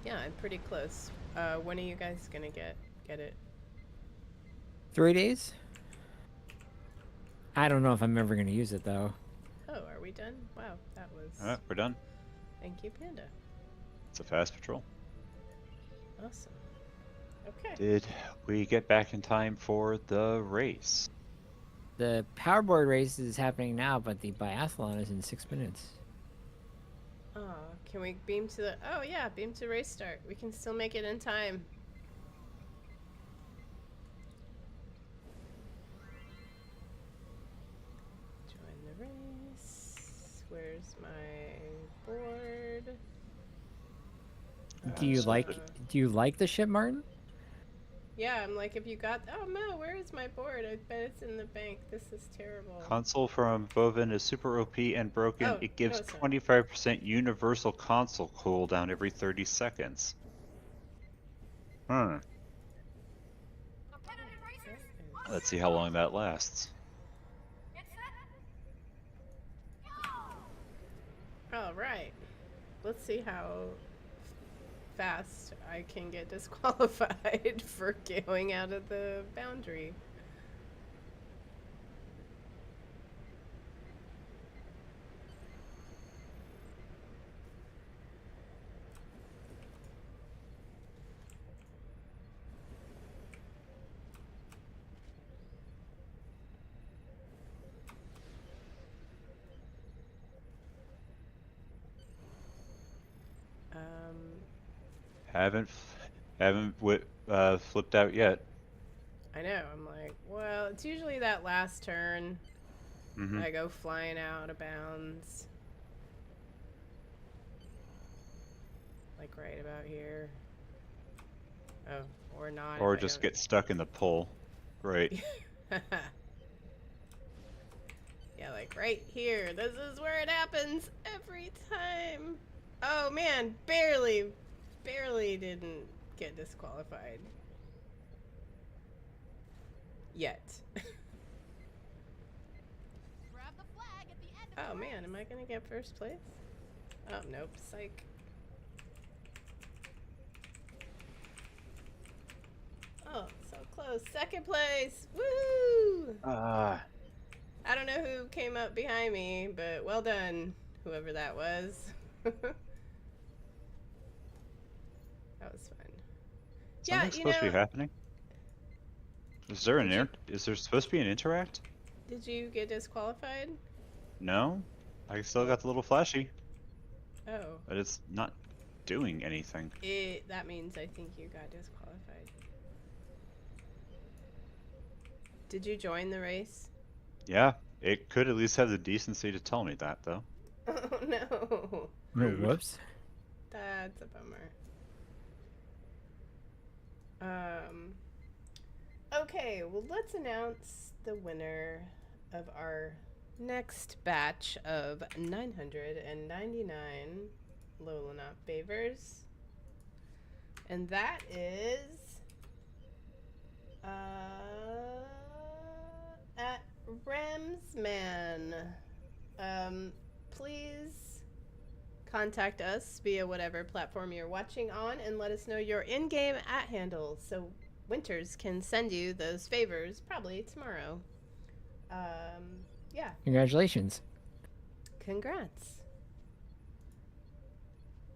Yeah, I'm pretty close. When are you guys gonna get it? 3 days? I don't know if I'm ever going to use it, though. Oh, are we done? Wow, that was. Alright, we're done. Thank you, Panda. It's a fast patrol. Awesome. Okay. Did we get back in time for the race? The powerboard race is happening now, but the biathlon is in 6 minutes. Oh, can we beam to the? Oh yeah, beam to race start. We can still make it in time. Join the race. Where's my board? Do you like the ship, Martin? Yeah, I'm like, if you got. Oh no, where is my board? I bet it's in the bank. This is terrible. Console from Bovin is super OP and broken. Oh, It gives no, it's not. 25% universal console cooldown every 30 seconds. Hmm. Let's see how long that lasts. All right. Let's see how fast I can get disqualified for going out of the boundary. Haven't flipped out yet. I know. I'm like, well, it's usually that last turn. Mm-hmm. I go flying out of bounds. Like right about here. Oh, or not. Or if I just don't- get stuck in the pole. Right. Yeah, like right here. This is where it happens every time. Oh man, barely didn't get disqualified. Yet. Oh man, am I gonna get first place? Oh nope, psych. Oh, so close. Second place! Woo! I don't know who came up behind me, but well done, whoever that was. That was fun. Something's supposed to be happening. Is there is there supposed to be an interact? Did you get disqualified? No. I still got the little flashy, Oh. but it's not doing anything. That means I think you got disqualified. Did you join the race? Yeah, it could at least have the decency to tell me that, though. Oh no. Rude. Whoops. That's a bummer. Um, okay, well, let's announce the winner of our next batch of 999 Lolanop favors. And that is at Ramsman. Please contact us via whatever platform you're watching on and let us know your in-game @handle so Winters can send you those favors probably tomorrow. Yeah, Congratulations. congrats.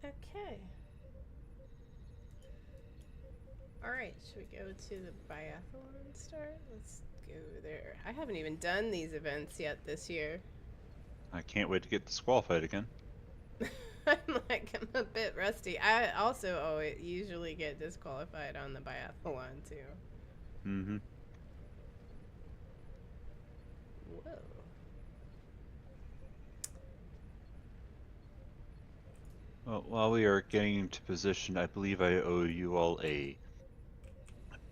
Okay. All right, should we go to the biathlon start? Let's go there. I haven't even done these events yet this year. I can't wait to get disqualified again. I'm a bit rusty. I also usually get disqualified on the biathlon too. Mm-hmm. Whoa. Well, while we are getting into position, I believe I owe you all a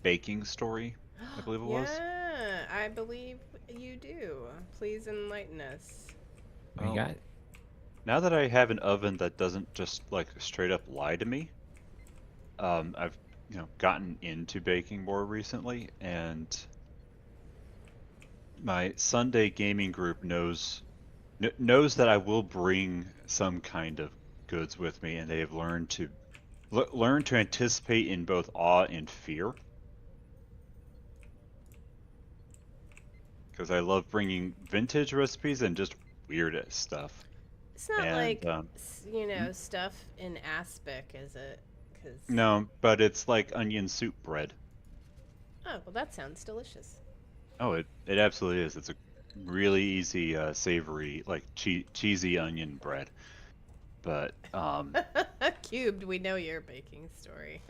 baking story, I believe it was. Yeah, I believe you do. Please enlighten us. What you Well, got? now that I have an oven that doesn't just like straight up lie to me, I've gotten into baking more recently, and my Sunday gaming group knows that I will bring some kind of goods with me, and they have learned to anticipate in both awe and fear. Because I love bringing vintage recipes and just weird stuff. It's not And like, stuff in aspic, is it? 'Cause... no, but it's like onion soup bread. Oh, well, that sounds delicious. Oh, it absolutely is. It's a really easy, savory, like cheesy onion bread. But Cubed, we know your baking story.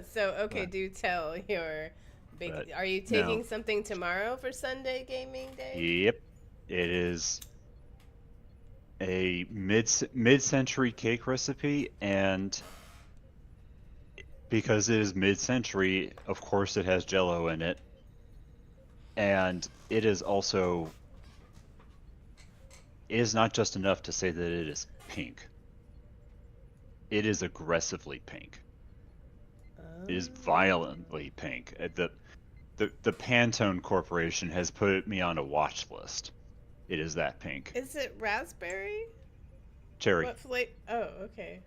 So, okay, But- do tell your but Are you taking something tomorrow for Sunday gaming day? Yep, it is a mid-century cake recipe, and because it is mid-century, of course it has Jello in it, and it is not just enough to say that it is pink. It is aggressively pink. It is violently pink. The Pantone Corporation has put me on a watch list. It is that pink. Is it raspberry? Cherry. What flavor? Oh, okay.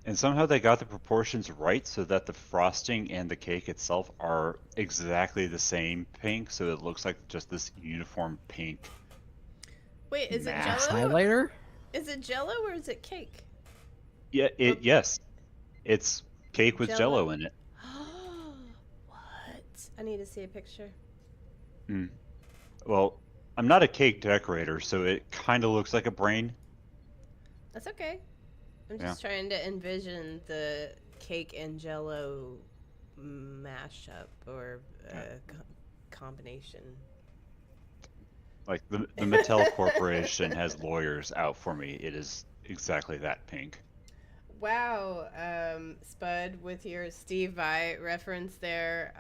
And somehow they got the proportions right so that the frosting and the cake itself are exactly the same pink, so it looks like just this uniform pink. Wait, is it Mass Jello? Highlighter? Is it Jello or is it cake? Yeah, yes. It's cake with Jello in it. What? I need to see a picture. Well, I'm not a cake decorator, so it kind of looks like a brain. That's okay. I'm just trying to envision the cake and Jello mashup or combination. Like the Mattel Corporation has lawyers out for me. It is exactly that pink. Wow, Spud, with your Steve Vai reference there,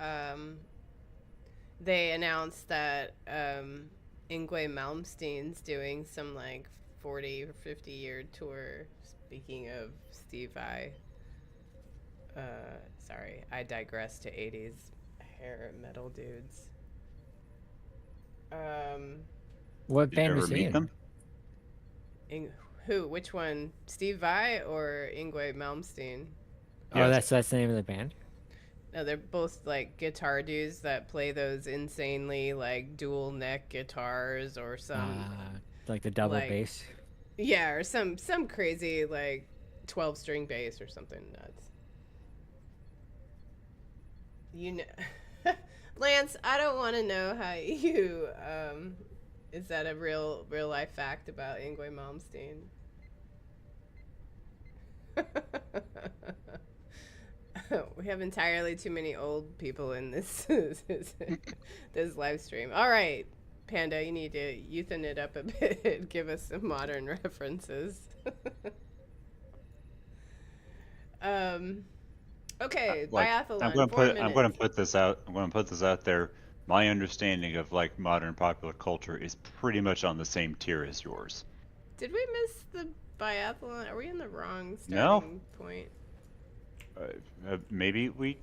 they announced that Yngwie Malmsteen's doing some like 40 or 50 year tour. Speaking of Steve Vai, sorry, I digress to 80s hair metal dudes. What Did you band ever was he meet in? them? Who? Which one? Steve Vai or Yngwie Malmsteen? Oh, that's the name of the band? No, they're both like guitar dudes that play those insanely like dual neck guitars or some Like the double like- bass? yeah, or some crazy like 12-string bass or something nuts. You know, Lance, I don't want to know how you is that a real life fact about Yngwie Malmsteen? We have entirely too many old people in this this live stream. All right, Panda, you need to youthen it up a bit. Give us some modern references. Okay, Like biathlon. I'm going to 4 put I'm going minutes. to put this out. I'm going to put this out there. My understanding of like modern popular culture is pretty much on the same tier as yours. Did we miss the biathlon? Are we in the wrong No. starting point? Maybe we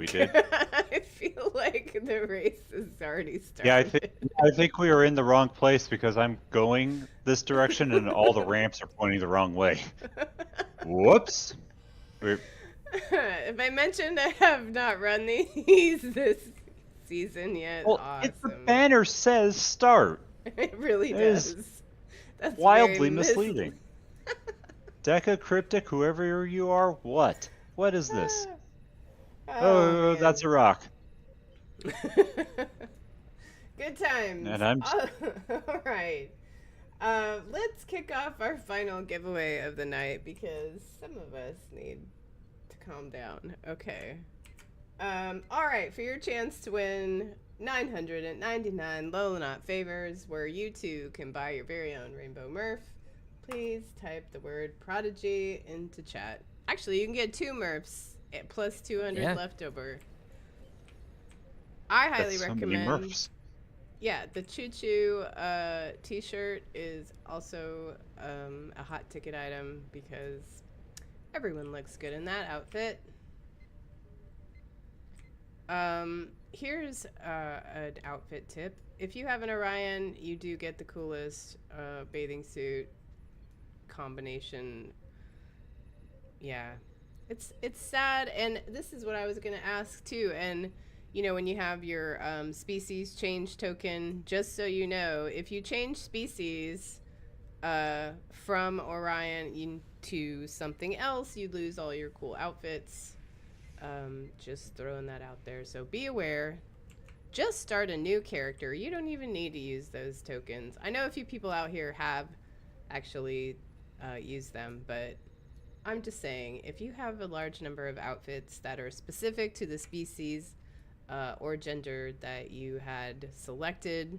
did. I feel like the race has already started. Yeah, I think we are in the wrong place because I'm going this direction and all the ramps are pointing the wrong way. Whoops. If I mentioned I have not run these this season yet, Well, awesome. the banner says start. It really That is does. That's Wildly very misleading. Deca Cryptic, whoever you are, what? What is this? Oh, man. that's a rock. Good times. And I'm All right. Let's kick off our final giveaway of the night because some of us need to calm down. Okay. All right. For your chance to win 999 Lolonot favors, where you too can buy your very own Rainbow Murph, please type the word Prodigy into chat. Actually, you can get 2 Murphs plus 200 left over. I highly That's so many recommend. Murphs. Yeah, the Choo Choo t-shirt is also a hot ticket item because everyone looks good in that outfit. Here's an outfit tip. If you have an Orion, you do get the coolest bathing suit combination. Yeah. It's sad, and this is what I was going to ask too. And you know, when you have your species change token, just so you know, if you change species from Orion to something else, you lose all your cool outfits. Just throwing that out there. So be aware. Just start a new character. You don't even need to use those tokens. I know a few people out here have actually used them, but I'm just saying, if you have a large number of outfits that are specific to the species or gender that you had selected,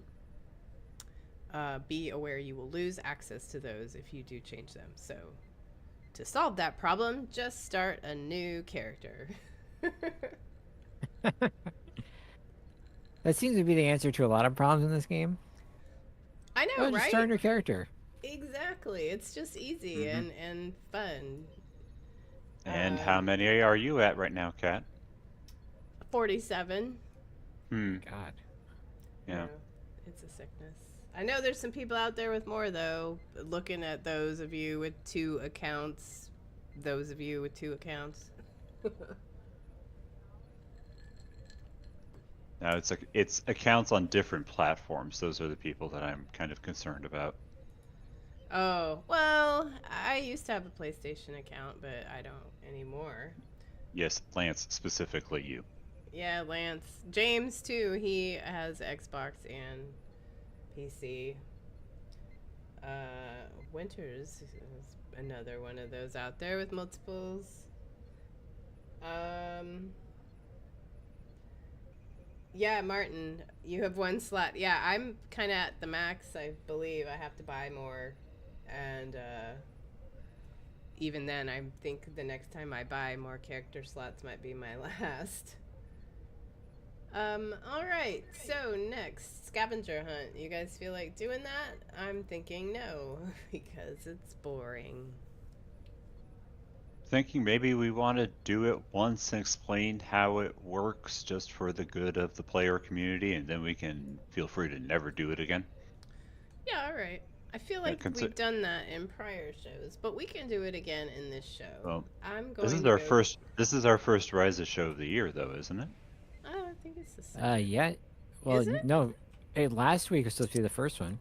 be aware you will lose access to those if you do change them. So to solve that problem, just start a new character. That seems to be the answer to a lot of problems in this game. I know, Well, just right? start a new character. Exactly. It's just easy and fun. And how many are you at right now, Kat? 47. God. Yeah. It's a sickness. I know there's some people out there with more, though. Looking at those of you with 2 accounts. Those of you with 2 accounts. No, it's accounts on different platforms. Those are the people that I'm kind of concerned about. Oh, well, I used to have a PlayStation account, but I don't anymore. Yes, Lance, specifically you. Yeah, Lance. James, too. He has Xbox and PC. Winters is another one of those out there with multiples. Yeah, Martin, you have 1 slot. Yeah, I'm kind of at the max, I believe. I have to buy more. And even then, I think the next time I buy more character slots might be my last. All right. So next, scavenger hunt. You guys feel like doing that? I'm thinking no, because it's boring. Thinking maybe we want to do it once and explain how it works just for the good of the player community, and then we can feel free to never do it again. Yeah, all right. I feel like we've done that in prior shows, but we can do it again in this show. Well, I'm going this is to our go... first. This is our first Rise show of the year, though, isn't it? Oh, I think it's the second. Yeah. Well, Is it? no. Hey, last week was supposed to be the first one.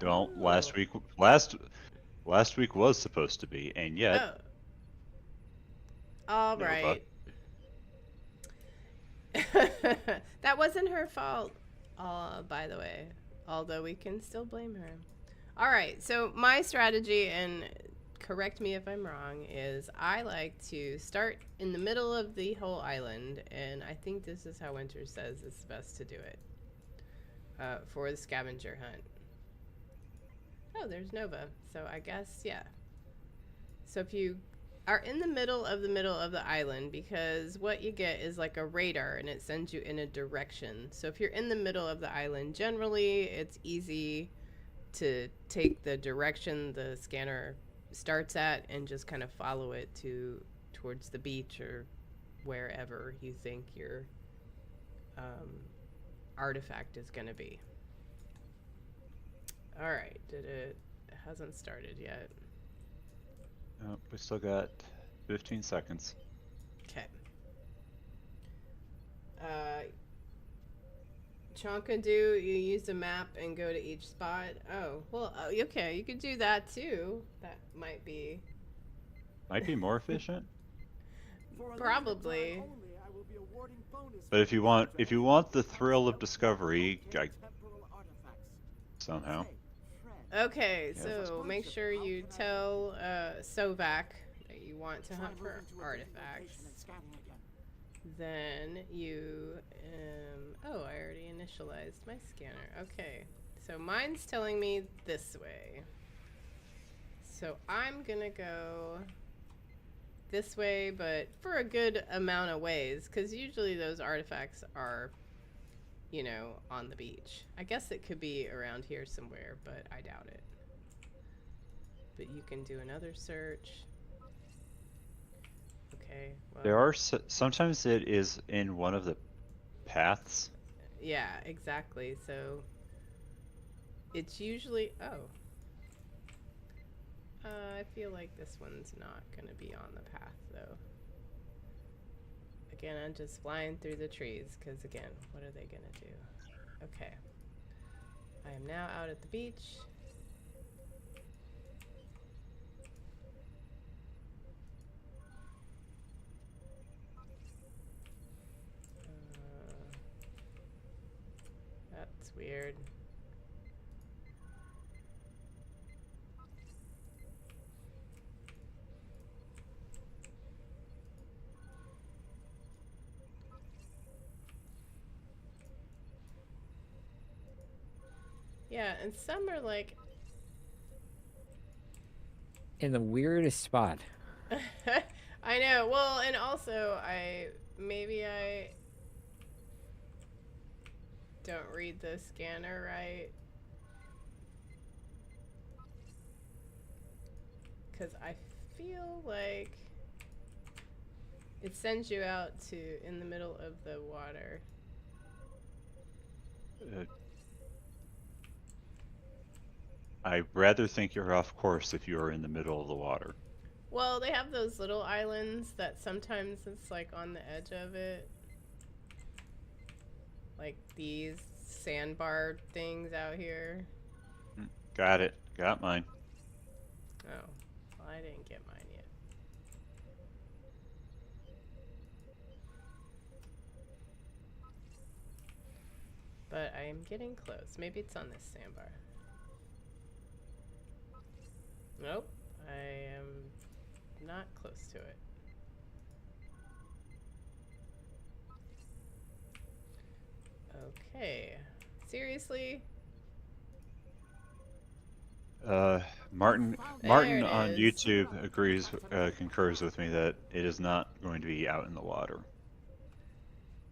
Well, Oh. last week was supposed to be, and yet. Oh. All No, right. That wasn't her fault, by the way. Although we can still blame her. All right. So my strategy, and correct me if I'm wrong, is I like to start in the middle of the whole island, and I think this is how Winter says it's best to do it for the scavenger hunt. Oh, there's Nova. So I guess, yeah. So if you are in the middle of the island, because what you get is like a radar and it sends you in a direction. So if you're in the middle of the island, generally it's easy to take the direction the scanner starts at and just kind of follow it towards the beach or wherever you think your artifact is going to be. All right, it hasn't started yet. Oh, we still got 15 seconds. Okay. Chonkadoo, you use a map and go to each spot. Oh, well, okay, you could do that too. That might be Might be more efficient. probably. But if you want the thrill of discovery, somehow. Okay, Yeah. so make sure you tell Sovak that you want to hunt for artifacts. Then you, oh, I already initialized my scanner. Okay, so mine's telling me this way. So I'm gonna go this way, but for a good amount of ways, because usually those artifacts are, you know, on the beach. I guess it could be around here somewhere, but I doubt it. But you can do another search. Okay, well, There are sometimes it is in one of the paths. yeah, exactly. So it's usually, oh. I feel like this one's not gonna be on the path though. Again, I'm just flying through the trees because again, what are they gonna do? Okay. I am now out at the beach. That's weird. Yeah, and some are like In the weirdest spot. I know. Well, and also maybe I don't read the scanner right. Cuz I feel like it sends you out to in the middle of the water. I rather think you're off course if you are in the middle of the water. Well, they have those little islands that sometimes it's like on the edge of it. Like these sandbar things out here. Got it. Got mine. Oh, well, I didn't get mine yet. But I am getting close. Maybe it's on this sandbar. Nope, I am not close to it. Okay, seriously? Martin There it on is. YouTube concurs with me that it is not going to be out in the water.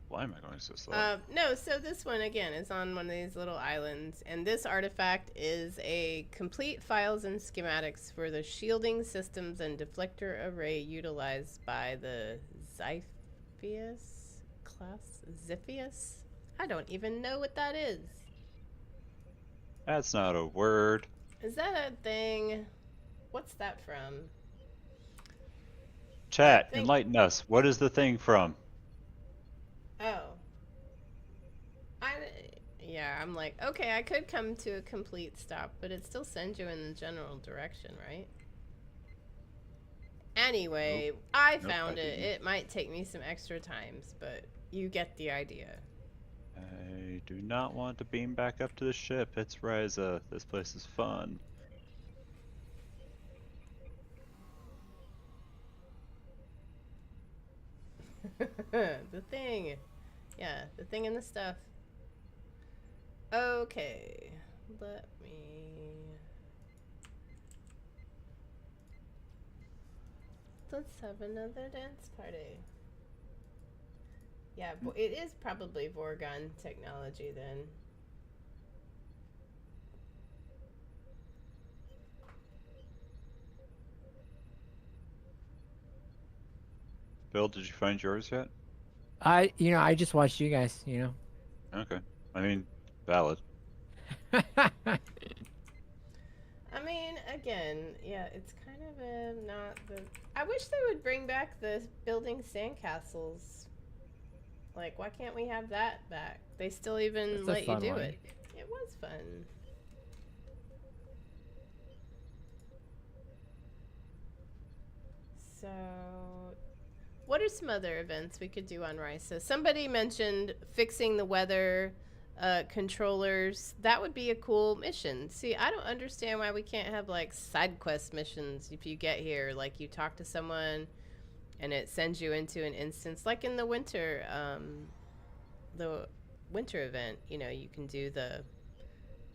Why am I going so slow? No, so this one again is on one of these little islands, and this artifact is a complete files and schematics for the shielding systems and deflector array utilized by the Xiphius class. Xiphius? I don't even know what that is. That's not a word. Is that a thing? What's that from? Chat, think- enlighten us. What is the thing from? Oh. Yeah, I'm like, okay, I could come to a complete stop, but it still sends you in the general direction, right? Anyway, I Nope, found I it. didn't. It might take me some extra times, but you get the idea. I do not want to beam back up to the ship. It's Ryza. This place is fun. The thing. Yeah, the thing and the stuff. Okay. Let me... Let's have another dance party. Yeah, it is probably Vorgon technology then. Bill, did you find yours yet? I just watched you guys. Okay. I mean, valid. I mean, again, yeah, it's kind of not the... I wish they would bring back the building sandcastles. Like, why can't we have that back? They still even That's a let you fun do one. it. It was fun. So, what are some other events we could do on Risa? Somebody mentioned fixing the weather controllers. That would be a cool mission. See, I don't understand why we can't have like side quest missions if you get here. Like you talk to someone and it sends you into an instance, like in the winter event. You can do the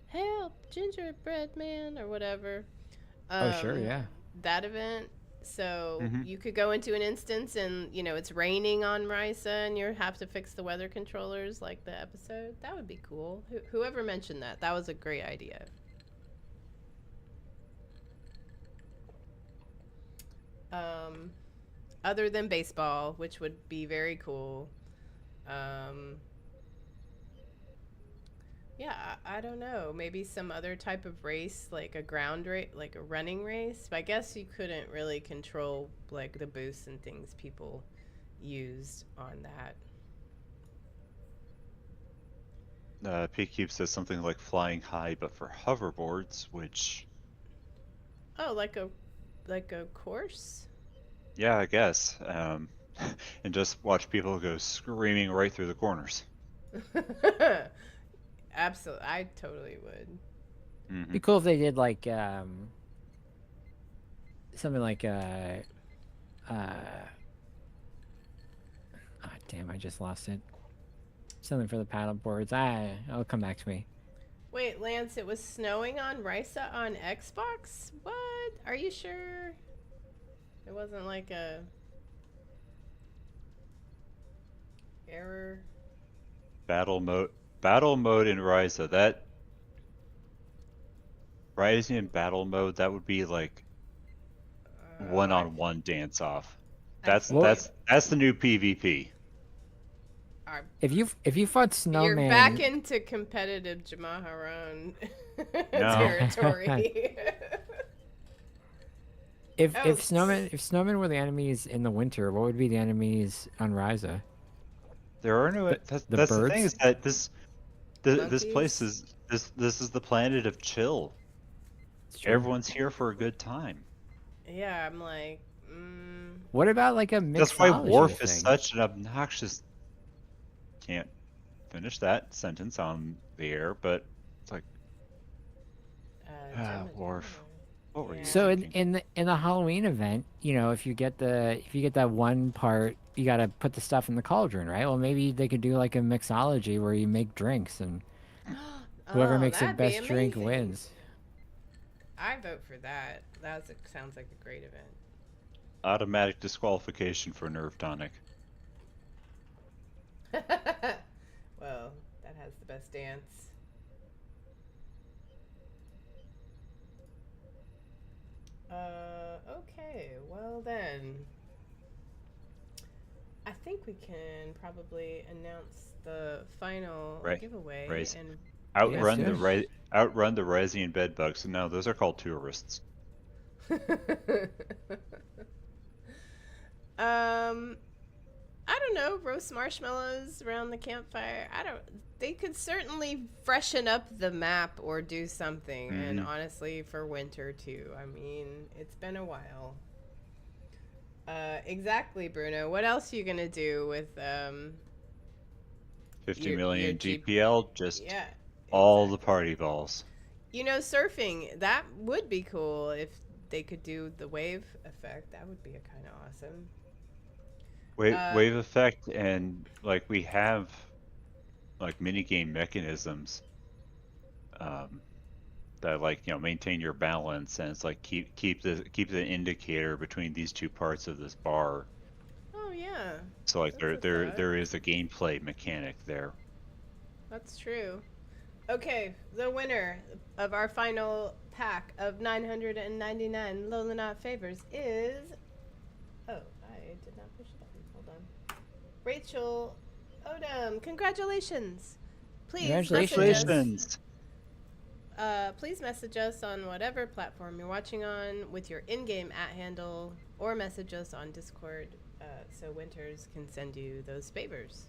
help gingerbread man or whatever. Oh, sure, yeah. That event. So Mhm. you could go into an instance and it's raining on Risa and you have to fix the weather controllers like the episode. That would be cool. Whoever mentioned that was a great idea. Other than baseball, which would be very cool. Yeah, I don't know. Maybe some other type of race, like a ground race, like a running race. But I guess you couldn't really control like the boosts and things people used on that. P-Cube says something like flying high, but for hoverboards, which, Oh, like a course? yeah, I guess. And just watch people go screaming right through the corners. Absolutely, I totally would. Mhm. Be cool if they did like something like damn, I just lost it. Something for the paddle boards. It'll come back to me. Wait, Lance, it was snowing on Risa on Xbox? What? Are you sure? It wasn't like a error. Battle mode in Ryza. That Rising in battle mode, that would be like one-on-one dance off. That's think that's the new PvP. If you fought You're Snowman, back into competitive Jamaharan No. territory. if Oh, Snowman were the enemies in the winter, what would be the enemies on Ryza? There are no. That's the thing birds? is that this Monkeys? place is this is the planet of chill. It's true. Everyone's here for a good time. Yeah, I'm like, What about like a mixology That's why Worf thing? is such an obnoxious. Can't finish that sentence on the air, but it's like, Worf. What were you So thinking? in the Halloween event, if you get that one part, you got to put the stuff in the cauldron, right? Well, maybe they could do like a mixology where you make drinks and whoever makes the that'd be best drink amazing. wins. I vote for that. Sounds like a great event. Automatic disqualification for Nerve Tonic. Well, that has the best dance. Okay, well then. I think we can probably announce the final giveaway Right. and Outrun Yes, the outrun the Ryzian bedbugs. No, those are called tourists. I don't know, roast marshmallows around the campfire. They could certainly freshen up the map or do something. And honestly, for winter too. I mean, it's been a while. Exactly, Bruno. What else are you gonna do with 50 million GPL, just yeah, all the party balls. Surfing, that would be cool if they could do the wave effect. That would be kind of awesome. Wave effect, and like we have like mini game mechanisms um, that maintain your balance, and it's like keep the indicator between these two parts of this bar. Oh yeah, So like that's there a there thought. there is a gameplay mechanic there. That's true. Okay, the winner of our final pack of 999 Lolanot favors is. Oh, I did not push it button. Hold on. Rachel Odom. Congratulations. Please message us. Congratulations! Please message us on whatever platform you're watching on with your in-game @handle, or message us on Discord so Winters can send you those favors.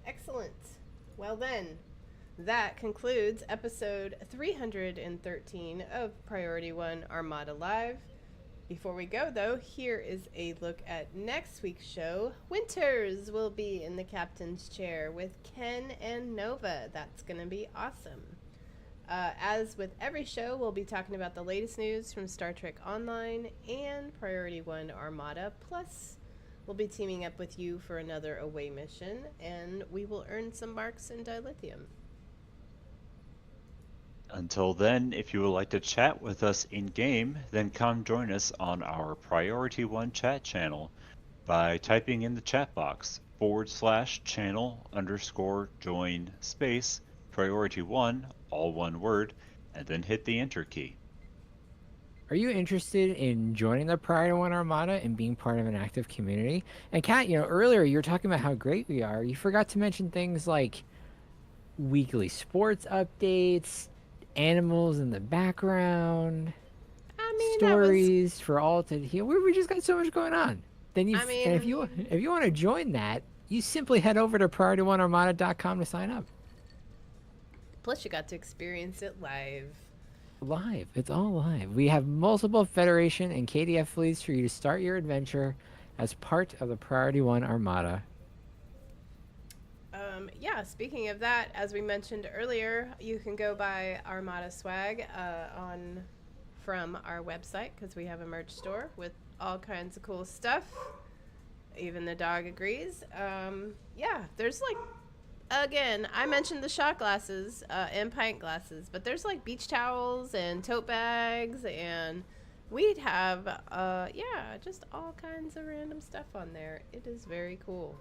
Excellent. Well then, that concludes episode 313 of Priority 1 Armada Live. Before we go, though, here is a look at next week's show. Winters will be in the captain's chair with Ken and Nova. That's going to be awesome. As with every show, we'll be talking about the latest news from Star Trek Online and Priority 1 Armada. Plus, we'll be teaming up with you for another away mission, and we will earn some marks in dilithium. Until then, if you would like to chat with us in-game, then come join us on our Priority 1 chat channel by typing in the chat box /channel_join space Priority 1, all one word, and then hit the enter key. Are you interested in joining the Priority 1 Armada and being part of an active community? And Kat, earlier you were talking about how great we are. You forgot to mention things like weekly sports updates, animals in the background, I mean, stories for all to hear. We just got so much going on. Then I mean- and if you want to join that, you simply head over to PriorityOneArmada.com to sign up. plus you got to experience it live. Live. It's all live. We have multiple Federation and KDF fleets for you to start your adventure as part of the Priority 1 Armada. Yeah, speaking of that, as we mentioned earlier, you can go buy Armada swag from our website, because we have a merch store with all kinds of cool stuff. Even the dog agrees. Yeah, there's like, again, I mentioned the shot glasses and pint glasses, but there's like beach towels and tote bags, and we'd have, just all kinds of random stuff on there. It is very cool.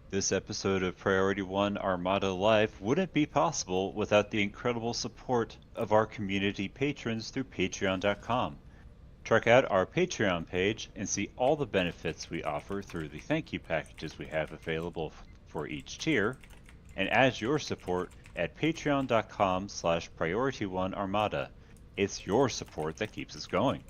This episode of Priority 1 Armada Live wouldn't be possible without the incredible support of our community patrons through patreon.com. Check out our Patreon page and see all the benefits we offer through the thank you packages we have available for each tier, and add your support at patreon.com/Priority1Armada. It's your support that keeps us going.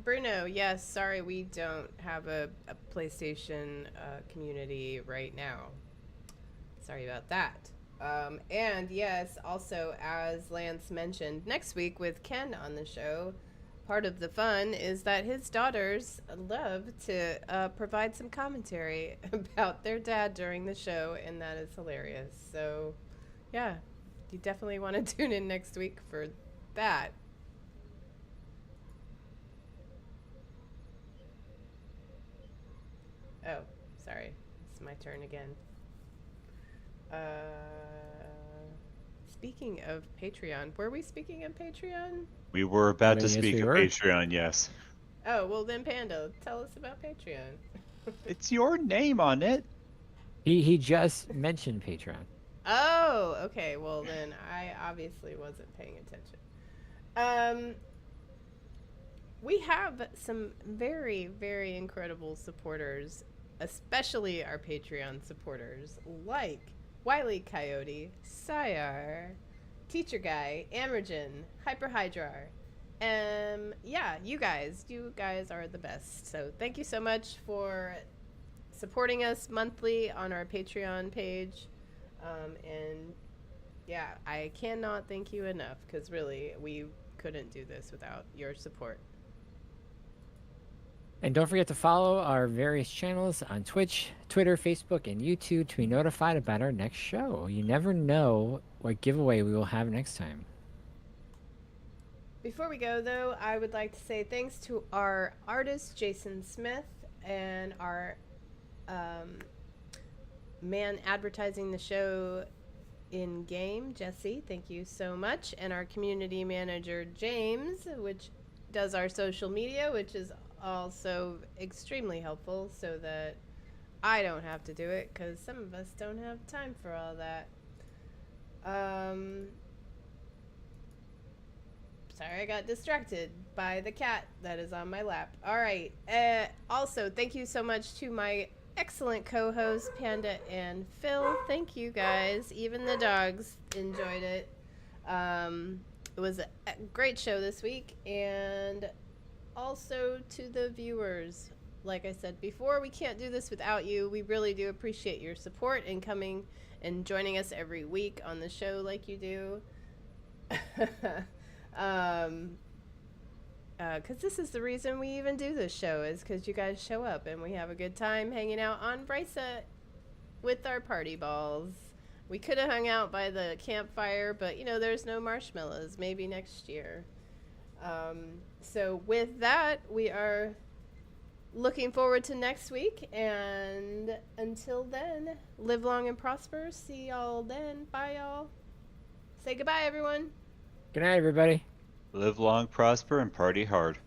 Bruno, yes, sorry we don't have a PlayStation community right now. Sorry about that. And yes, also, as Lance mentioned, next week with Ken on the show, part of the fun is that his daughters love to provide some commentary about their dad during the show, and that is hilarious. So, yeah, you definitely want to tune in next week for that. Oh, sorry. It's my turn again. Speaking of Patreon, were we speaking of Patreon? We were about to Yes, speak we of were. Patreon, yes. Oh, well then, Panda, tell us about Patreon. It's your name on it. He just mentioned Patreon. Oh, okay. Well then, I obviously wasn't paying attention. We have some very, very incredible supporters, especially our Patreon supporters, like Wily Coyote, Sayar, Teacher Guy, Amergen, Hyperhydrar. Yeah, you guys are the best. So thank you so much for supporting us monthly on our Patreon page. And yeah, I cannot thank you enough, because really, we couldn't do this without your support. And don't forget to follow our various channels on Twitch, Twitter, Facebook, and YouTube to be notified about our next show. You never know what giveaway we will have next time. Before we go, though, I would like to say thanks to our artist, Jason Smith, and our man advertising the show in game, Jesse. Thank you so much. And our community manager, James, which does our social media, which is also extremely helpful so that I don't have to do it because some of us don't have time for all that. Sorry, I got distracted by the cat that is on my lap. All right. Also, thank you so much to my excellent co-hosts, Panda and Phil. Thank you guys. Even the dogs enjoyed it. It was a great show this week. And also to the viewers. Like I said before, we can't do this without you. We really do appreciate your support and coming and joining us every week on the show like you do. Because this is the reason we even do this show, is because you guys show up and we have a good time hanging out on Brysa with our party balls. We could have hung out by the campfire, but you know, there's no marshmallows. Maybe next year. So with that, we are looking forward to next week, and until then, live long and prosper. See y'all then. Bye, y'all. Say goodbye, everyone. Good night, everybody. Live long, prosper, and party hard.